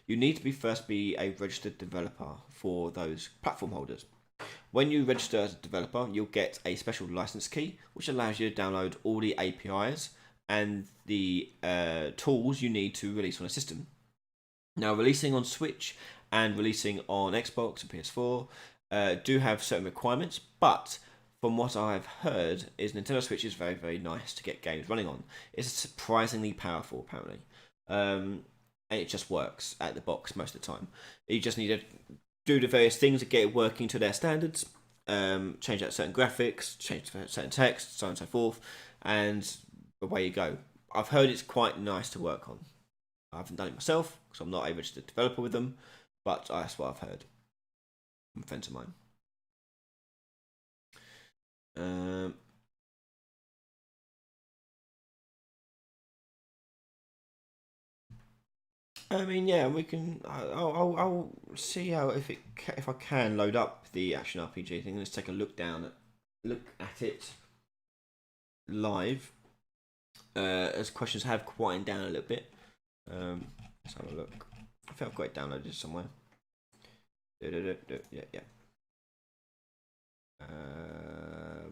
you need to first be a registered developer for those platform holders. When you register as a developer, you'll get a special license key, which allows you to download all the APIs and the tools you need to release on a system. Now, releasing on Switch and releasing on Xbox and PS4 do have certain requirements, but from what I've heard, is Nintendo Switch is very, very nice to get games running on. It's surprisingly powerful, apparently. And it just works out the box most of the time. You just need to do the various things to get it working to their standards, change out certain graphics, change certain text, so on and so forth, and away you go. I've heard it's quite nice to work on. I haven't done it myself, because I'm not a registered developer with them, but that's what I've heard from friends of mine. I mean, yeah, we can. I'll see how if I can load up the action RPG thing. Let's take a look at it live. As questions have quieted down a little bit. Let's have a look. I think I've got it downloaded somewhere. Yeah.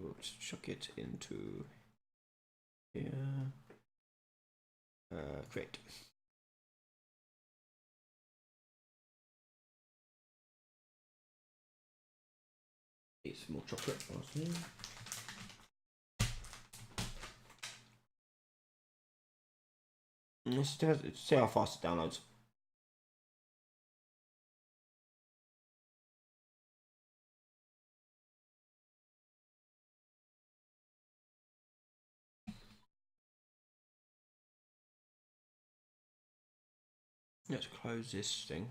We'll just chuck it into here. Great. Eat some more chocolate. Let's see how fast it downloads. Let's close this thing.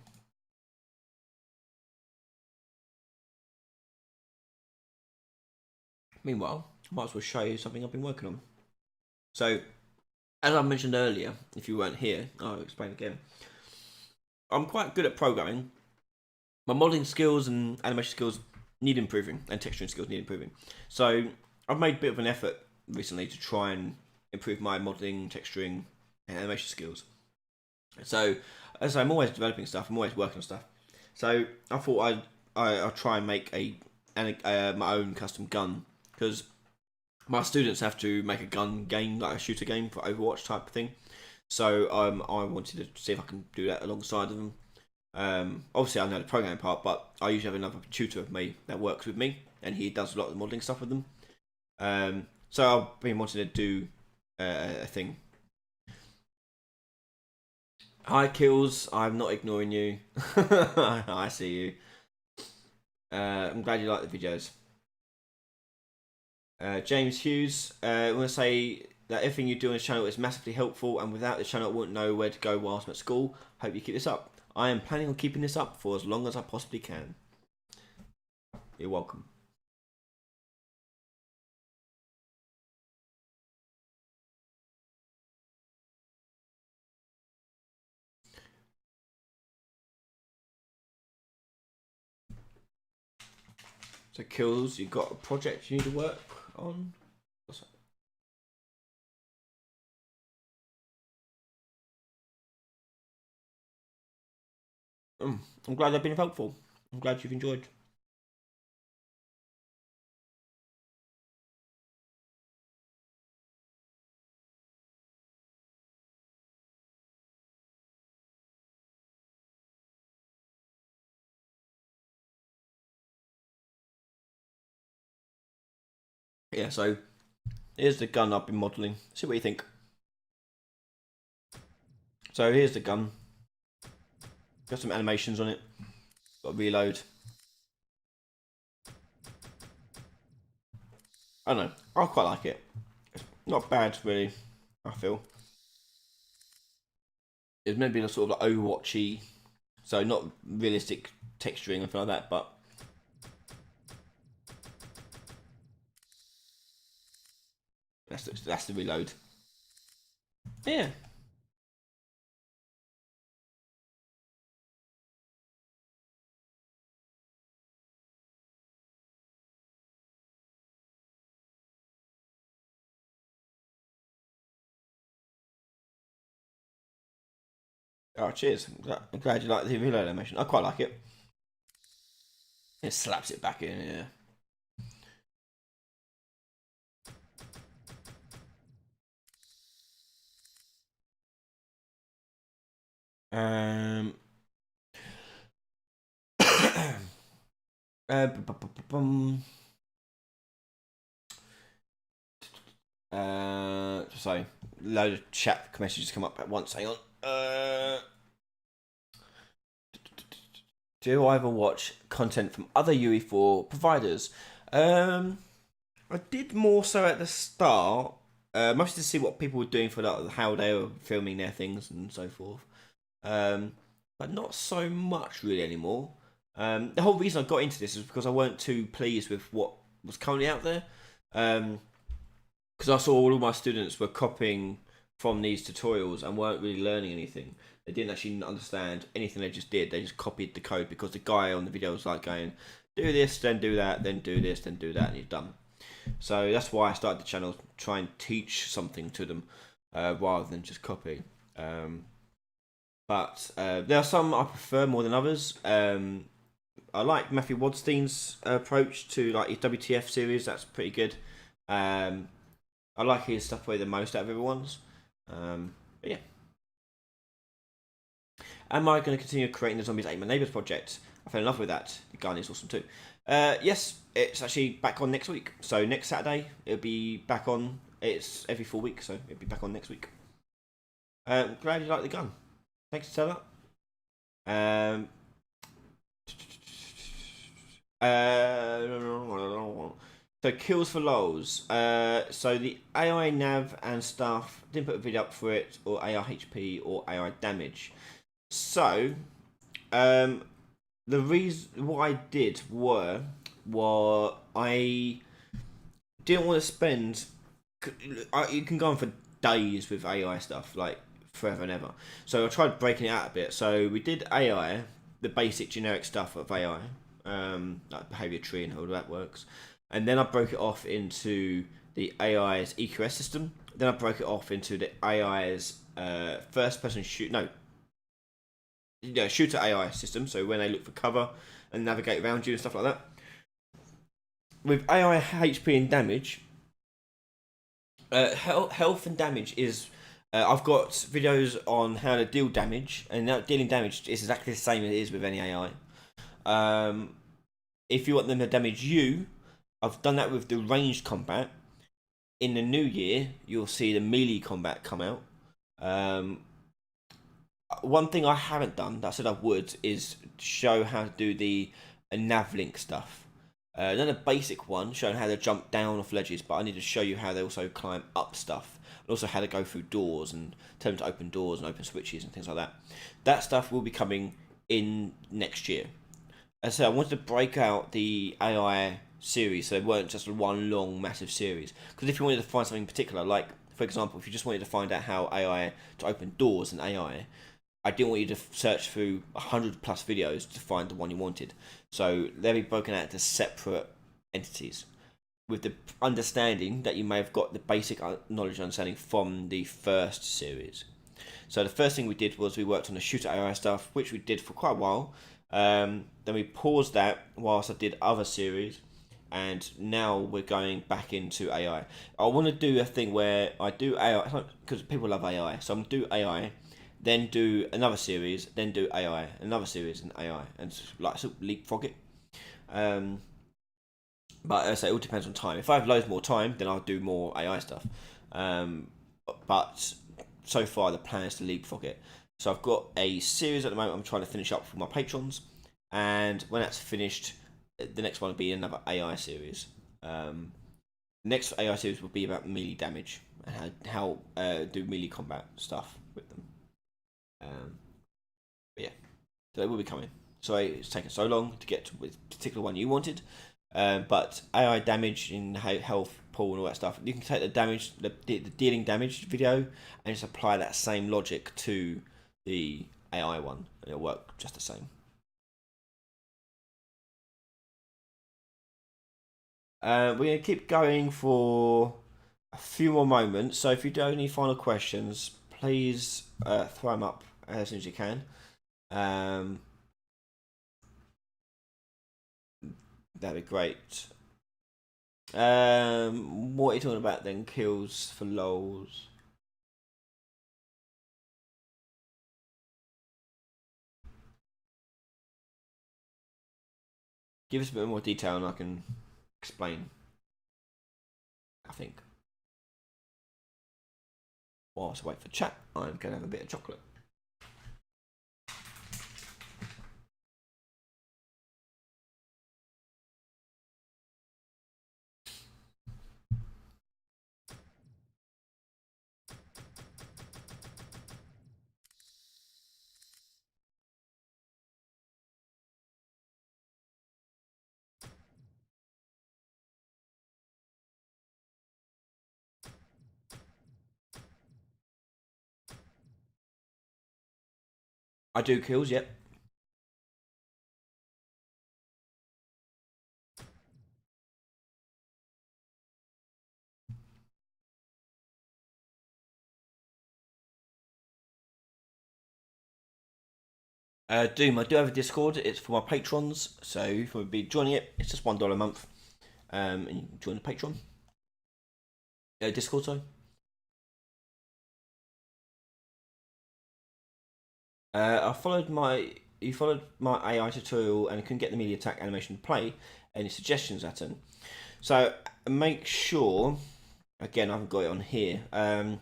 Meanwhile, I might as well show you something I've been working on. So, as I mentioned earlier, if you weren't here, I'll explain again. I'm quite good at programming. My modeling skills and animation skills need improving, and texturing skills need improving. So, I've made a bit of an effort recently to try and improve my modeling, texturing, and animation skills. So, as I'm always developing stuff, I'm always working on stuff. So, I thought I'll try and make my own custom gun, because my students have to make a gun game, like a shooter game for Overwatch type of thing. So I wanted to see if I can do that alongside of them. Obviously, I know the programming part, but I usually have another tutor of me that works with me, and he does a lot of the modelling stuff with them. So I've been wanting to do a thing. Hi, Kills. I'm not ignoring you. I see you. I'm glad you like the videos. James Hughes, I want to say that everything you do on this channel is massively helpful, and without the channel I wouldn't know where to go whilst I'm at school. Hope you keep this up. I am planning on keeping this up for as long as I possibly can. You're welcome. So, Kills, you've got a project you need to work on? I'm glad I've been helpful. I'm glad you've enjoyed. Yeah, so here's the gun I've been modelling. See what you think. So here's the gun. Got some animations on it. Got to reload. I don't know. I quite like it. It's not bad, really, I feel. It's maybe a sort of like Overwatchy, so not realistic texturing or anything like that, but that's the reload. Yeah. Oh, cheers. I'm glad you like the reload animation. I quite like it. It slaps it back in, yeah. Um, sorry, load of chat messages come up at once. Hang on. Do I ever watch content from other UE4 providers? I did more so at the start, mostly to see what people were doing for like, how they were filming their things and so forth. But not so much really anymore. The whole reason I got into this is because I weren't too pleased with what was currently out there. Because I saw all of my students were copying from these tutorials and weren't really learning anything. They didn't actually understand anything they just did. They just copied the code because the guy on the video was like going, do this, then do that, then do this, then do that, and you're done. So that's why I started the channel, try and teach something to them rather than just copy. But there are some I prefer more than others. I like Matthew Wadstein's approach to like his WTF series. That's pretty good. I like his stuff probably the most out of everyone's. But yeah. Am I going to continue creating the Zombies Ate My Neighbours project? I fell in love with that. The gun is awesome too. Yes, it's actually back on next week. So next Saturday, it'll be back on. It's every 4 weeks, so it'll be back on next week. Glad you like the gun. Thanks, Stella. So kills for lols. So the AI nav and stuff didn't put a video up for it, or AI HP or AI damage. So, the reason what I did were I didn't want to spend. You can go on for days with AI stuff, like forever and ever. So I tried breaking it out a bit. So we did AI, the basic generic stuff of AI, like behavior tree and how that works, and then I broke it off into the AI's EQS system. Then I broke it off into the AI's first person shooter AI system. So when they look for cover and navigate around you and stuff like that. With AI HP and damage, health and damage is. I've got videos on how to deal damage, and now dealing damage is exactly the same as it is with any AI. If you want them to damage you, I've done that with the ranged combat. In the new year, you'll see the melee combat come out. One thing I haven't done that I said I would is show how to do the navlink stuff. Then a basic one showing how to jump down off ledges, but I need to show you how they also climb up stuff, and also how to go through doors and tell them to open doors and open switches and things like that. That stuff will be coming in next year. As I said, I wanted to break out the AI series so they weren't just one long massive series. Because if you wanted to find something particular, like for example, if you just wanted to find out how AI to open doors in AI, I didn't want you to search through 100+ videos to find the one you wanted. So they'll be broken out into separate entities with the understanding that you may have got the basic knowledge and understanding from the first series. So the first thing we did was we worked on the shooter AI stuff, which we did for quite a while. Then we paused that whilst I did other series, and now we're going back into AI. I want to do a thing where I do AI because people love AI, so I'm gonna do AI, then do another series, then do AI, another series, and AI, and like sort of leapfrog it. But as I say, it all depends on time. If I have loads more time, then I'll do more AI stuff. But so far, the plan is to leapfrog it. So I've got a series at the moment I'm trying to finish up for my patrons, and when that's finished, the next one will be another AI series. Next AI series will be about melee damage and how do melee combat stuff with them. But yeah, so they will be coming. Sorry it's taken so long to get to the particular one you wanted. But AI damage in health pool and all that stuff, you can take the damage, the dealing damage video, and just apply that same logic to the AI one, and it'll work just the same. We're going to keep going for a few more moments. So if you do have any final questions, please throw them up as soon as you can. That'd be great. What are you talking about then? Kills for lols. give us a bit more detail and I can explain, I think. Whilst I wait for chat, I'm going to have a bit of chocolate. I do kills, yep. Doom, I do have a Discord. It's for my patrons, so if you want to be joining it, it's just $1 a month. And you can join the Patreon. Discord, sorry. You followed my AI tutorial and couldn't get the media attack animation to play. Any suggestions, Atten? So make sure. Again, I haven't got it on here. Maybe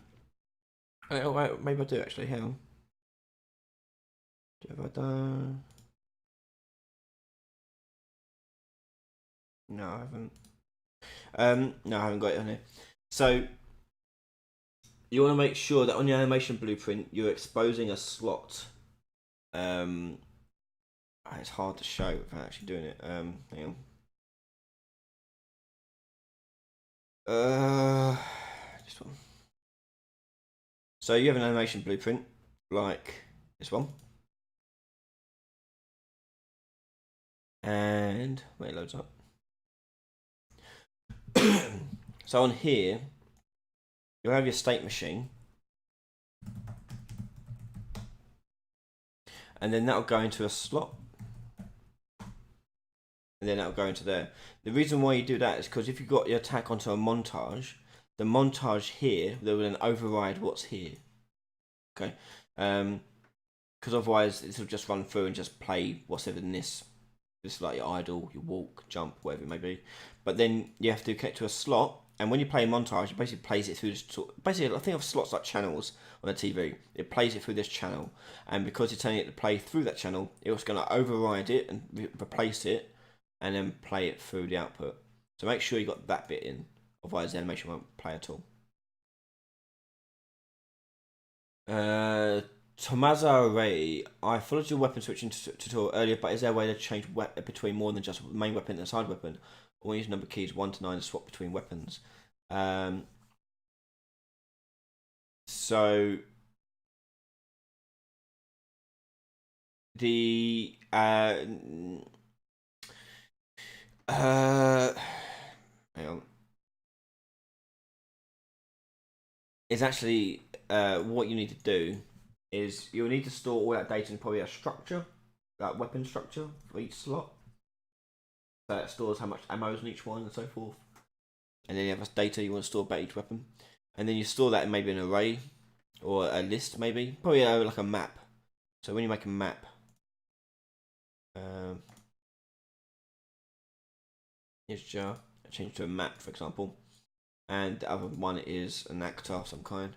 I do actually. Hang on. Have I done? No, I haven't. No, I haven't got it on here. So you want to make sure that on your animation blueprint you're exposing a slot. It's hard to show without actually doing it. Hang on. This one. So you have an animation blueprint like this one. And when it loads up. So on here, you'll have your state machine. And then that'll go into a slot. And then that'll go into there. The reason why you do that is because if you've got your attack onto a montage, the montage here, they will then override what's here. Okay? Because otherwise, this will just run through and just play what's ever in this. This is like your idle, your walk, jump, whatever it may be. But then you have to connect to a slot, and when you play a montage, it basically plays it through this. Basically, I think of slots like channels on a TV. It plays it through this channel, and because it's telling it to play through that channel, it's going to override it and replace it, and then play it through the output. So make sure you got that bit in, otherwise the animation won't play at all. Tomaza Ray, I followed your weapon switching tutorial earlier, but is there a way to change between more than just main weapon and side weapon? Or use number keys 1 to 9 to swap between weapons? So the hang on. It's actually what you need to do is you'll need to store all that data in probably a structure, that weapon structure for each slot. So it stores how much ammo is in each one and so forth. And then you have data you want to store about each weapon. And then you store that in maybe an array or a list maybe. Probably like a map. So when you make a map, here's jar. Change to a map, for example. And the other one is an actor of some kind.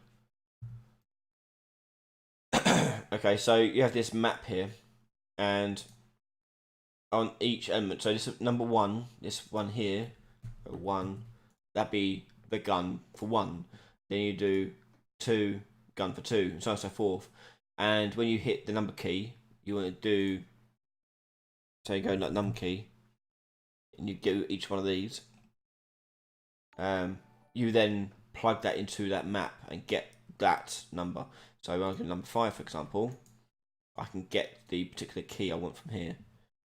Okay, so you have this map here, and on each element, so this is number 1, this one here, 1, that'd be the gun for 1. Then you do 2, gun for 2, and so on and so forth. And when you hit the number key, you want to do, so you go like num key, and you do each one of these. You then plug that into that map and get that number. So when I go number 5, for example, I can get the particular key I want from here.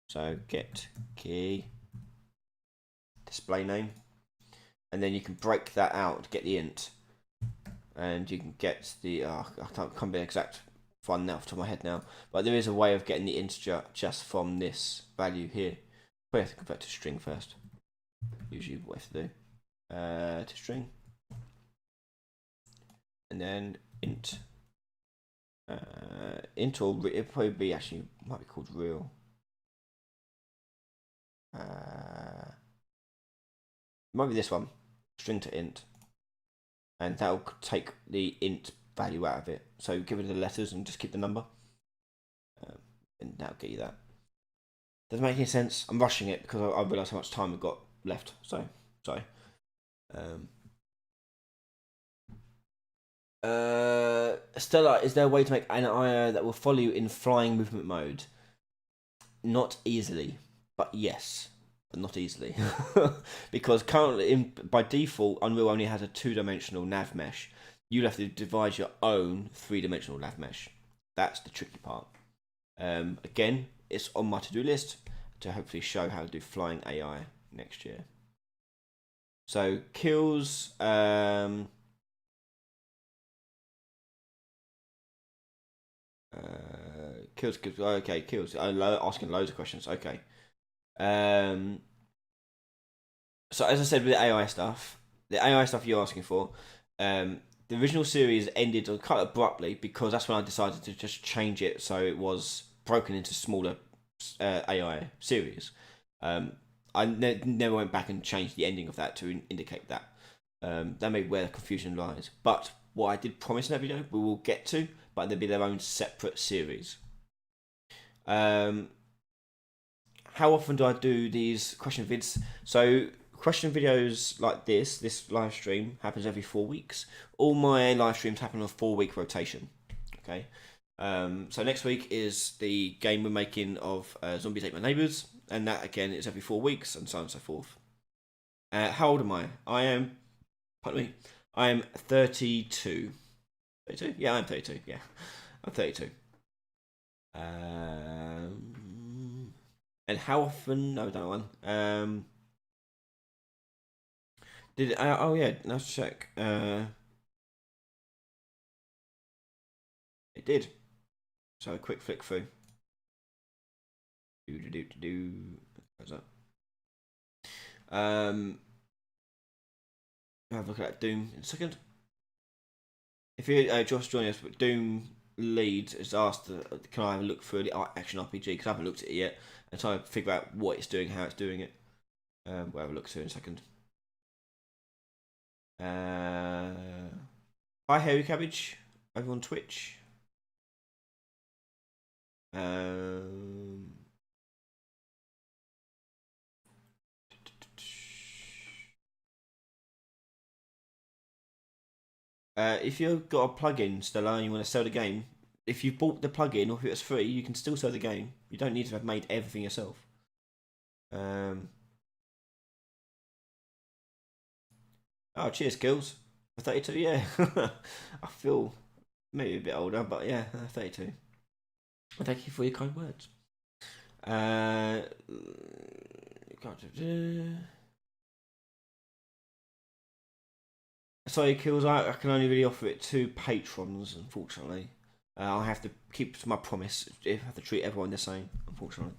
So get key, display name, and then you can break that out to get the int, and you can get the I can't be exact one now off the top of my head now, but there is a way of getting the integer just from this value here. But you have to convert to string first. Usually what I have to do. To string, and then int. Int or it'll probably be actually might be called real. might be this one, string to int, and that'll take the int value out of it. So give it the letters and just keep the number, and that'll get you that. Doesn't make any sense. I'm rushing it because I realise how much time we've got left. So sorry. Stella, is there a way to make an IO that will follow you in flying movement mode? Not easily, but yes, but not easily. Because currently, by default, Unreal only has a 2-dimensional nav mesh. You'll have to devise your own 3-dimensional nav mesh. That's the tricky part. Again, it's on my to-do list to hopefully show how to do flying AI next year. So kills. Kills. Okay, kills. Asking loads of questions. Okay. So as I said with the AI stuff you're asking for, the original series ended quite abruptly because that's when I decided to just change it so it was broken into smaller AI series. I never went back and changed the ending of that to indicate that. That may be where the confusion lies. But what I did promise in that video, we will get to, but they'll be their own separate series. How often do I do these question vids? So question videos like this live stream happens every 4 weeks. All my live streams happen on a 4-week rotation. Okay. So next week is the game we're making of Zombies Ate My Neighbours, and that again is every 4 weeks, and so on and so forth. How old am I? Pardon me. I am 32. 32? Yeah, I'm 32. Yeah, I'm 32. And how often? No, that one. Did oh yeah, let's check. It did. So a quick flick through. What's that? Have a look at Doom in a second. If you Josh joining us, but Doom lead has asked, can I have a look through the action RPG? Because I haven't looked at it yet, and trying to figure out what it's doing, how it's doing it. We'll have a look through in a second. Hi, Hairy Cabbage, over on Twitch. If you've got a plugin, Stella, and you want to sell the game, if you bought the plugin or if it's free, you can still sell the game. You don't need to have made everything yourself. Oh, cheers, Kills. 32, yeah. I feel maybe a bit older, but yeah, 32. Well, thank you for your kind words. Sorry, Kills, I can only really offer it to patrons, unfortunately. I have to keep to my promise. I have to treat everyone the same, unfortunately.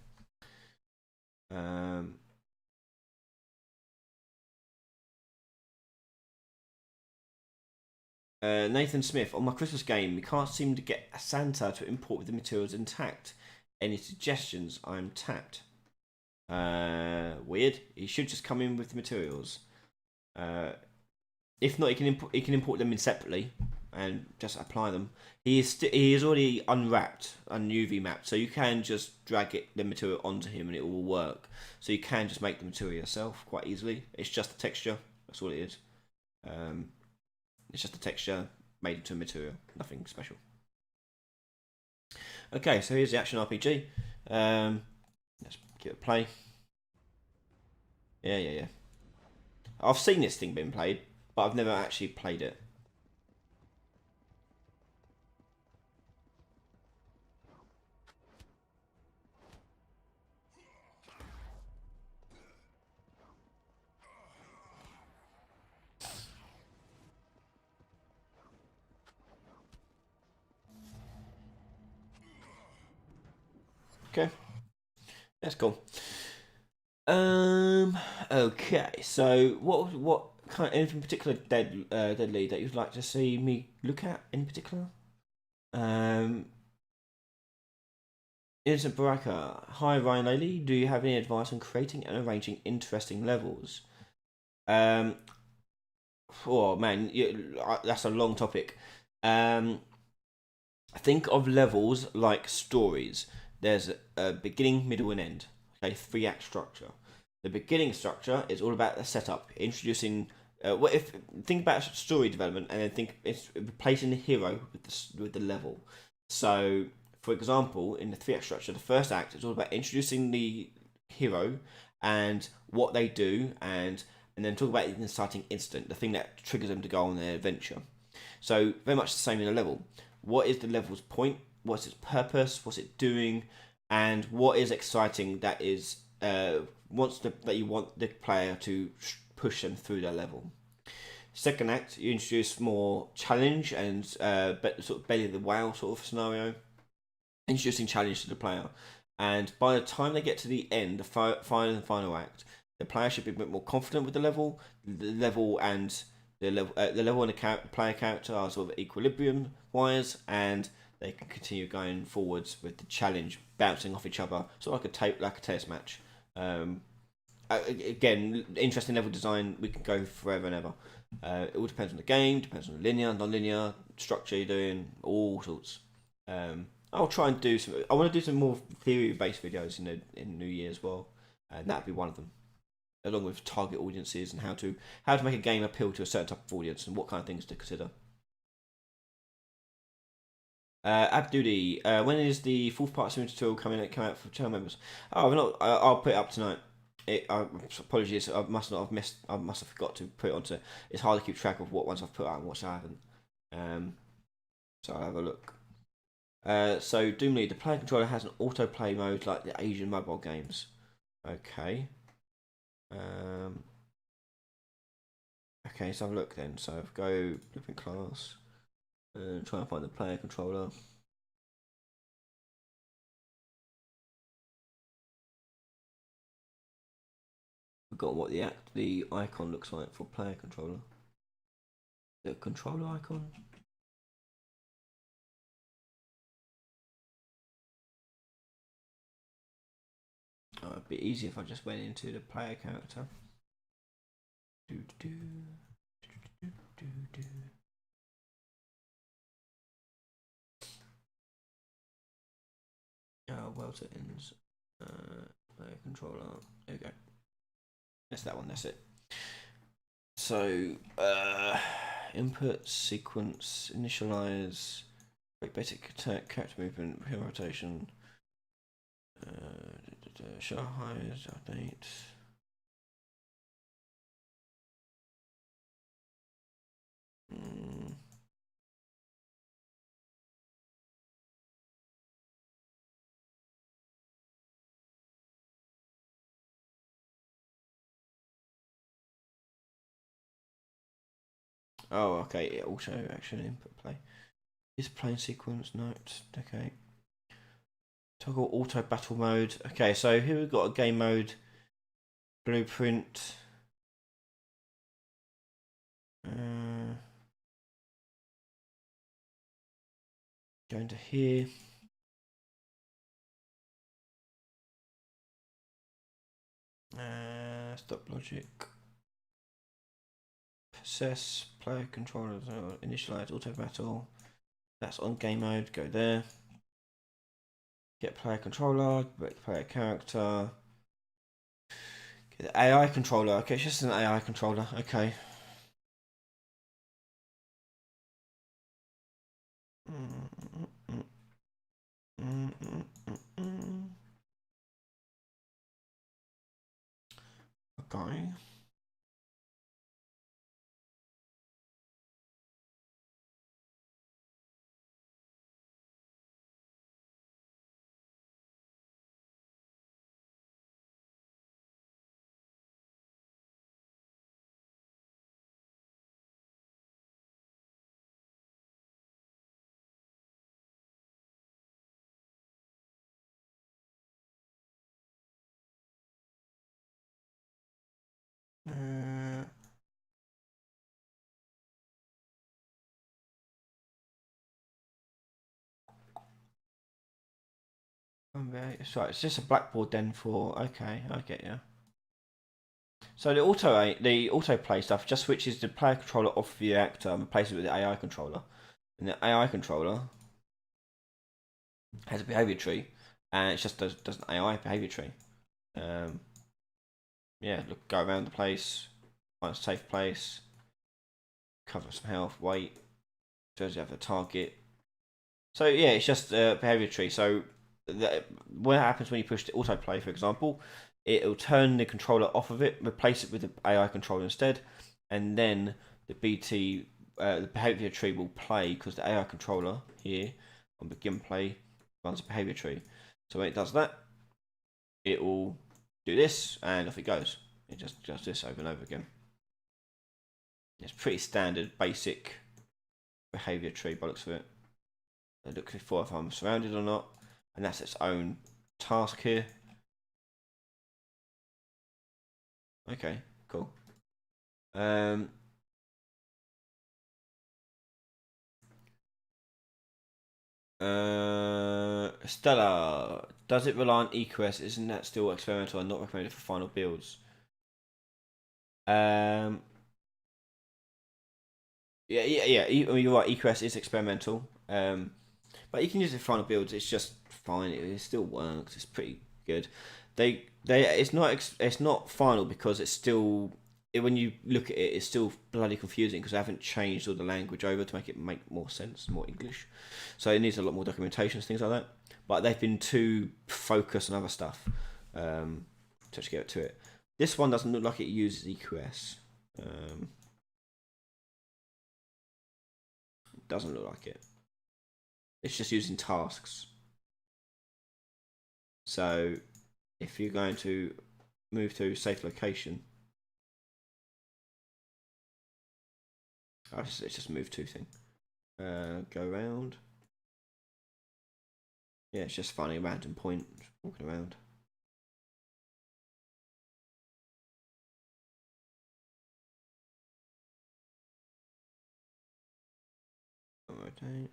Nathan Smith, on my Christmas game, we can't seem to get Santa to import with the materials intact. Any suggestions? I'm tapped. Weird. He should just come in with the materials. If not, he can import them in separately and just apply them. He is already unwrapped and UV mapped, so you can just drag the material onto him and it will work. So you can just make the material yourself quite easily. It's just a texture. That's all it is. It's just a texture made into a material. Nothing special. Okay, so here's the action RPG. Let's give it a play. Yeah. I've seen this thing being played, but I've never actually played it. Okay, that's cool. Okay, so what kind of anything particular deadly that you'd like to see me look at in particular? Innocent Baraka. Hi Ryan Laley, do you have any advice on creating and arranging interesting levels? Oh man, that's a long topic. Um, think of levels like stories. There's a beginning, middle, and end. Okay, 3 act structure. The beginning structure is all about the setup, introducing. What if think about story development and then think it's replacing the hero with the level. So, for example, in the 3 act structure, the first act is all about introducing the hero and what they do, and then talk about the inciting incident, the thing that triggers them to go on their adventure. So very much the same in a level. What is the level's point? What's its purpose? What's it doing? And what is exciting that is that you want the player to push them through their level. Second act, you introduce more challenge and sort of belly of the whale sort of scenario, introducing challenge to the player. And by the time they get to the end, the final act, the player should be a bit more confident with the level. The level and the player character are sort of equilibrium wise, and they can continue going forwards with the challenge, bouncing off each other, sort of like a tennis match. Again, interesting level design. We can go forever and ever. It all depends on the game, depends on the linear, non-linear structure you're doing, all sorts. I'll try and do some. I want to do some more theory-based videos in New Year as well, and that'd be one of them, along with target audiences and how to make a game appeal to a certain type of audience and what kind of things to consider. Abdudi, when is the fourth part of Sim tutorial coming out for channel members? Oh, I'll put it up tonight. Apologies, I must have forgot to put it onto. It's hard to keep track of what ones I've put out and what I haven't. So I'll have a look. So Doomly, the player controller has an autoplay mode like the Asian mobile games. Okay. Okay, let's have a look then. So if go different class, try and find the player controller. Forgot what the icon looks like for player controller. The controller icon. Oh, it'd be easier if I just went into the player character. Well settings. Player controller. There we go. That's that one. That's it. So, input sequence, initialize, basic attack, character movement, hero rotation, show highs, update. Oh, okay. Also, action input play. Is playing sequence notes. Okay. Toggle auto battle mode. Okay, so here we've got a game mode, blueprint. Going to here. Stop logic. Possess player controllers. Initialize auto battle. That's on game mode. Go there. Get player controller. Get player character. Get the AI controller. Okay, it's just an AI controller. Okay. Okay. Sorry, it's just a blackboard then for. Okay, I get you. So the autoplay stuff just switches the player controller off the actor and replaces it with the AI controller. And the AI controller has a behavior tree, and it just does an AI behavior tree. Yeah, look, go around the place, find a safe place, cover some health, wait, shows you have a target. So yeah, it's just a behavior tree. So what happens when you push the autoplay, for example, it'll turn the controller off of it, replace it with the AI controller instead, and then the the behavior tree will play because the AI controller here on begin play runs a behavior tree. So when it does that, it will do this and off it goes. It just does this over and over again. It's pretty standard, basic behavior tree by the looks of it. It looks for if I'm surrounded or not, and that's its own task here. Okay, cool. Stella, does it rely on EQS? Isn't that still experimental and not recommended for final builds? Yeah. You're right. EQS is experimental. But you can use it for final builds. It's just fine. It still works. It's pretty good. It's not final because it's still when you look at it, it's still bloody confusing because they haven't changed all the language over to make it make more sense, more English. So it needs a lot more documentation, things like that. But they've been too focused on other stuff to actually get to it. This one doesn't look like it uses EQS. Doesn't look like it. It's just using tasks. So if you're going to move to safe location, it's just move to thing. Go around. Yeah, it's just finding a random point, walking around. Rotate.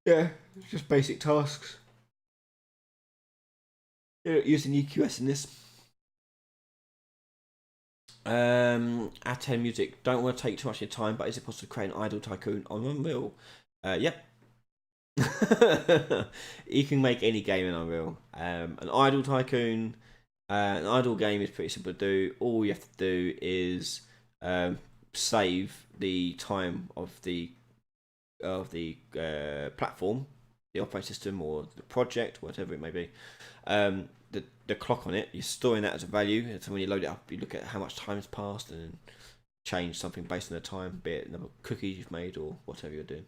Yeah, it's just basic tasks. Using EQS in this. A10 music. Don't want to take too much of your time, but is it possible to create an idle tycoon on Unreal? Yep. You can make any game in Unreal. An idle tycoon, an idle game is pretty simple to do. All you have to do is save the time of the platform, the operating system, or the project, whatever it may be. The clock on it, you're storing that as a value. So when you load it up, you look at how much time has passed and change something based on the time, be it the number of cookies you've made or whatever you're doing.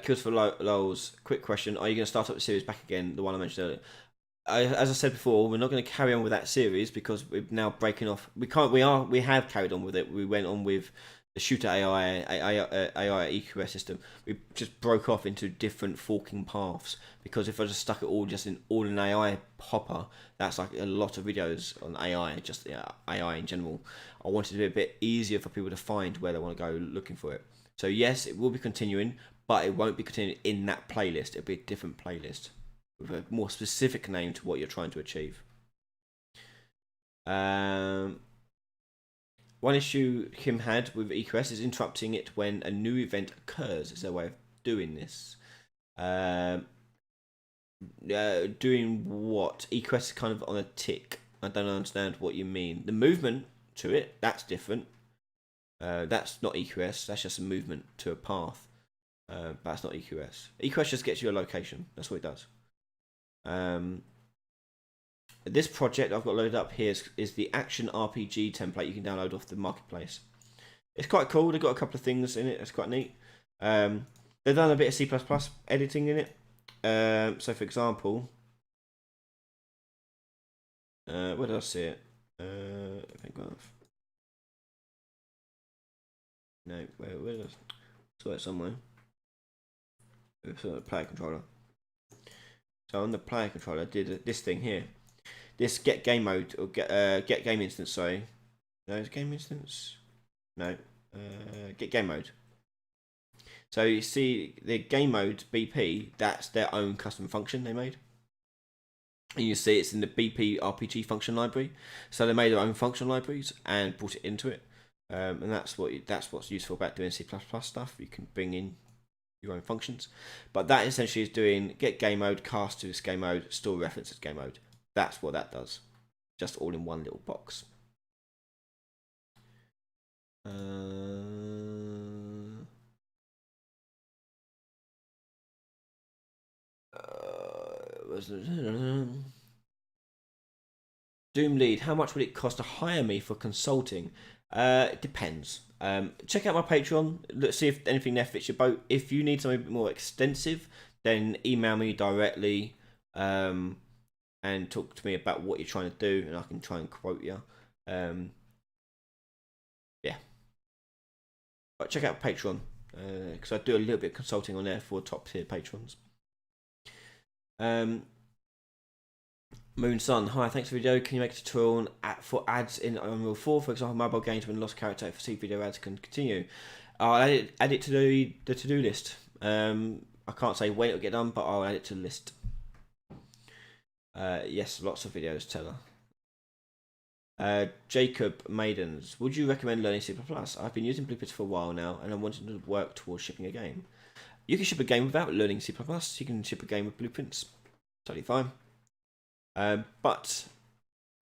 Kills for Lols. Quick question: are you going to start up the series back again? The one I mentioned earlier. As I said before, we're not going to carry on with that series because we're now breaking off. We can't. We have carried on with it. We went on with the shooter AI EQS system. We just broke off into different forking paths because if I just stuck it all in an AI hopper, that's like a lot of videos on AI, just AI in general. I wanted to be a bit easier for people to find where they want to go looking for it. So yes, it will be continuing, but it won't be continuing in that playlist. It'll be a different playlist with a more specific name to what you're trying to achieve. One issue Kim had with EQS is interrupting it when a new event occurs. Is there a way of doing this? Doing what? EQS is kind of on a tick. I don't understand what you mean. The movement to it, that's different. That's not EQS. That's just a movement to a path. But that's not EQS. EQS just gets you a location. That's what it does. This project I've got loaded up here is the Action RPG template you can download off the marketplace. It's quite cool. They've got a couple of things in it. It's quite neat. They've done a bit of C++ editing in it. So, for example, where did I see it? No, where did I saw it somewhere? It's on the player controller. So on the player controller, I did this thing here. This get game mode or get game instance. Sorry, no, it's game instance. No, get game mode. So you see the game mode BP, that's their own custom function they made. And you see it's in the BP RPG function library. So they made their own function libraries and brought it into it. And that's what's useful about doing C++ stuff. You can bring in your own functions. But that essentially is doing get game mode, cast to this game mode, store reference as game mode. That's what that does. Just all in one little box. Doom Lead, how much would it cost to hire me for consulting? It depends. Check out my Patreon. Let's see if anything there fits your boat. If you need something a bit more extensive, then email me directly and talk to me about what you're trying to do, and I can try and quote you. Yeah. But check out Patreon because I do a little bit of consulting on there for top tier patrons. Moon Sun, hi, thanks for the video. Can you make a tutorial for ads in Unreal 4, for example, mobile games when lost character for see video ads can continue? I'll add it to the to-do list. I can't say when it'll get done, but I'll add it to the list. Yes, lots of videos, Teller. Jacob Maidens, would you recommend learning C++? I've been using Blueprints for a while now, and I'm wanting to work towards shipping a game. You can ship a game without learning C++. You can ship a game with Blueprints. Totally fine. But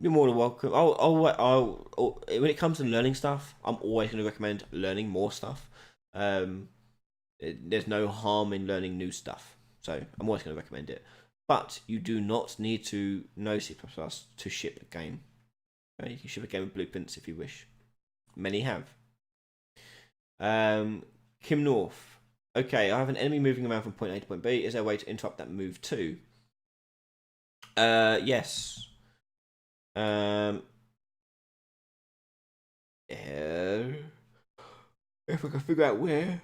you're more than welcome. When it comes to learning stuff, I'm always going to recommend learning more stuff. There's no harm in learning new stuff, so I'm always going to recommend it. But you do not need to know C++ to ship a game. You can ship a game with Blueprints if you wish. Many have. Kim North. Okay, I have an enemy moving around from point A to point B. Is there a way to interrupt that move too? Yes. Yeah. If I can figure out where.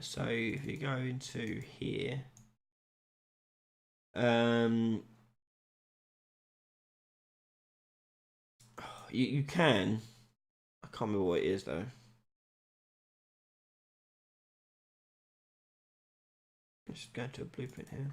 So if you go into here, you can. I can't remember what it is though. Let's go to a blueprint here.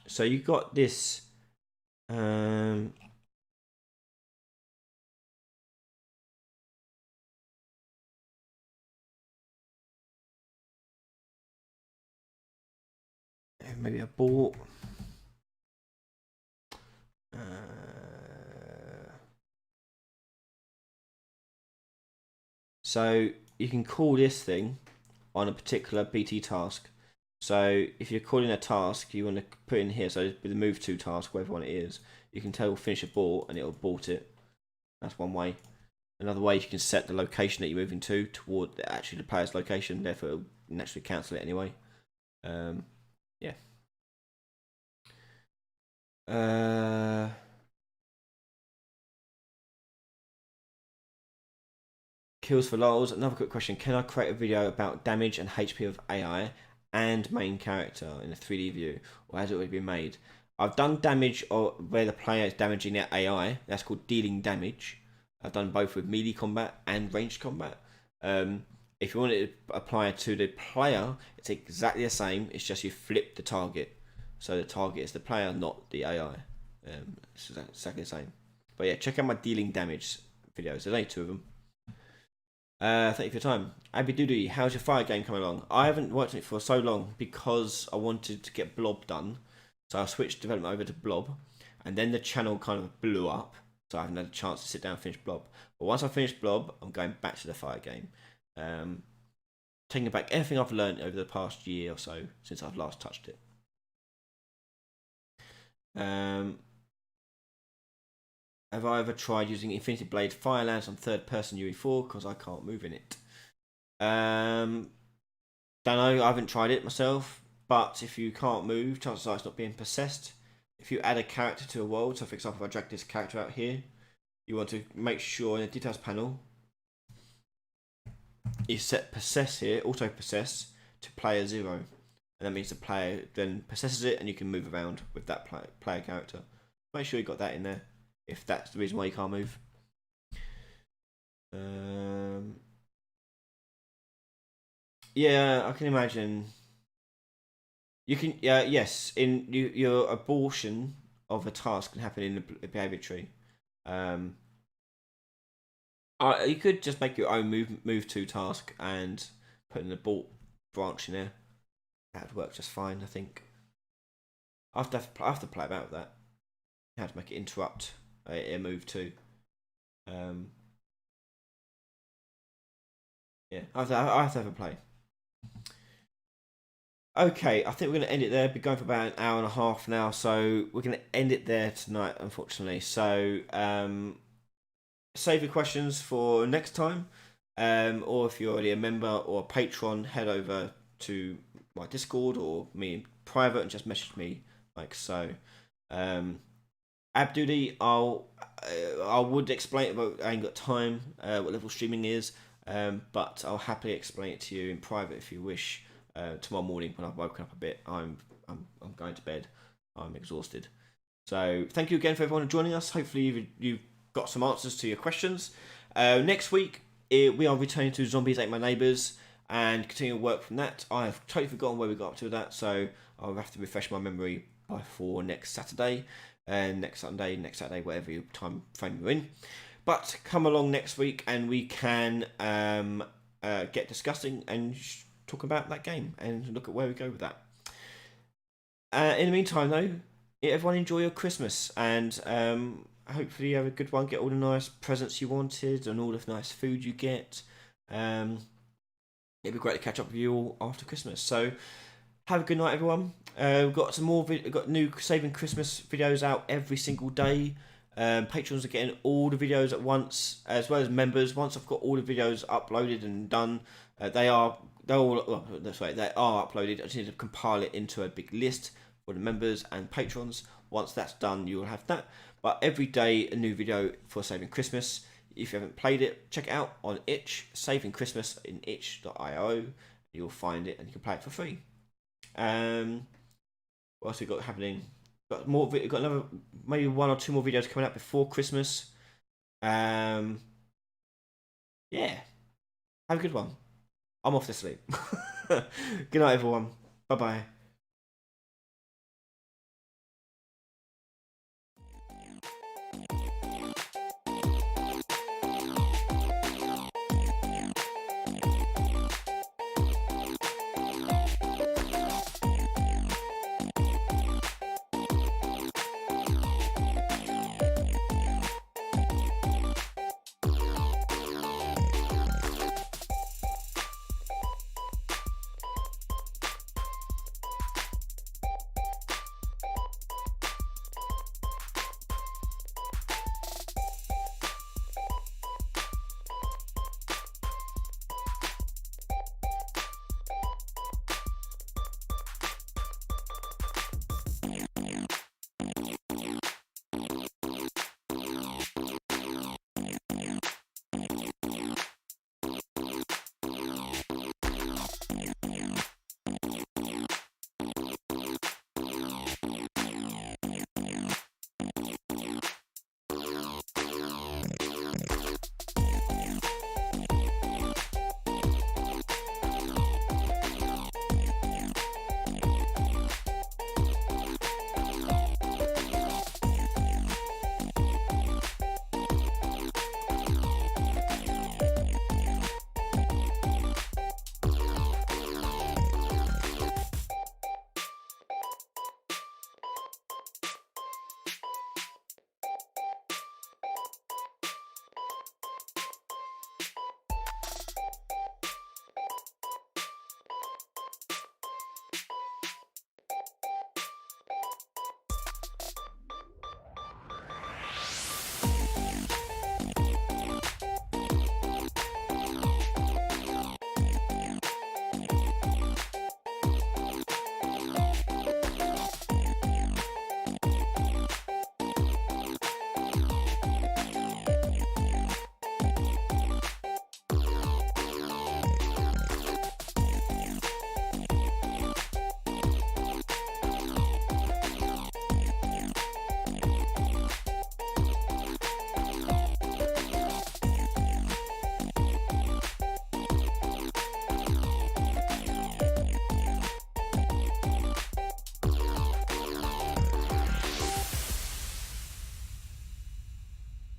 So you got this. Maybe a ball. So you can call this thing on a particular BT task. So if you're calling a task, you want to put in here. So with the move to task, whatever one it is, you can tell finish abort and it'll abort it. That's one way. Another way, you can set the location that you're moving to toward actually the player's location. Therefore, it'll naturally cancel it anyway. Yeah. Kills for lols. Another quick question: can I create a video about damage and HP of AI and main character in a 3D view, or has it already been made? I've done damage or where the player is damaging their AI. That's called dealing damage. I've done both with melee combat and ranged combat. If you want to apply it to the player, it's exactly the same. It's just you flip the target, so the target is the player, not the AI. It's exactly the same. But yeah, check out my dealing damage videos. There's only 2 of them. Thank you for your time. Abby Doody, how's your fire game coming along? I haven't worked on it for so long because I wanted to get Blob done. So I switched development over to Blob. And then the channel kind of blew up. So I haven't had a chance to sit down and finish Blob. But once I finish Blob, I'm going back to the fire game. Taking back everything I've learned over the past year or so since I've last touched it. Have I ever tried using Infinity Blade Firelands on third person UE4 because I can't move in it? Don't know. I haven't tried it myself. But if you can't move, chances are it's not being possessed. If you add a character to a world, so for example, if I drag this character out here, you want to make sure in the details panel you set possess here, auto possess, to player 0. And that means the player then possesses it and you can move around with that player character. Make sure you got that in there if that's the reason why you can't move. Yeah, I can imagine. You can, yes, in your abortion of a task can happen in the behavior tree. You could just make your own move to task and put an abort branch in there. That would work just fine, I think. I have to play about that. How to make it interrupt a move to. Yeah, I have to have a play. Okay, I think we're going to end it there. We've been going for about an hour and a half now, so we're going to end it there tonight, unfortunately. So, save your questions for next time, or if you're already a member or a patron, head over to my Discord or me in private and just message me like so. Abdudi, I would explain it, but I ain't got time. What level streaming is, but I'll happily explain it to you in private if you wish. Tomorrow morning when I've woken up a bit, I'm going to bed. I'm exhausted. So thank you again for everyone joining us. Hopefully you've got some answers to your questions. Next week we are returning to Zombies Ate My Neighbours and continue to work from that. I have totally forgotten where we got up to with that, so I'll have to refresh my memory for next Saturday and next Sunday, next Saturday, whatever time frame you're in. But come along next week and we can get discussing and talk about that game and look at where we go with that. In the meantime, though, everyone enjoy your Christmas and hopefully you have a good one. Get all the nice presents you wanted and all the nice food you get. It'd be great to catch up with you all after Christmas. So have a good night, everyone. We've got some more. We've got new Saving Christmas videos out every single day. Patrons are getting all the videos at once, as well as members. Once I've got all the videos uploaded and done, they are uploaded. I just need to compile it into a big list for the members and patrons. Once that's done, you will have that. But every day a new video for Saving Christmas. If you haven't played it, check it out on itch, Saving Christmas in itch.io. You'll find it and you can play it for free. What else we got happening? Got another maybe 1 or 2 more videos coming out before Christmas. Yeah. Have a good one. I'm off to sleep. Good night, everyone. Bye bye.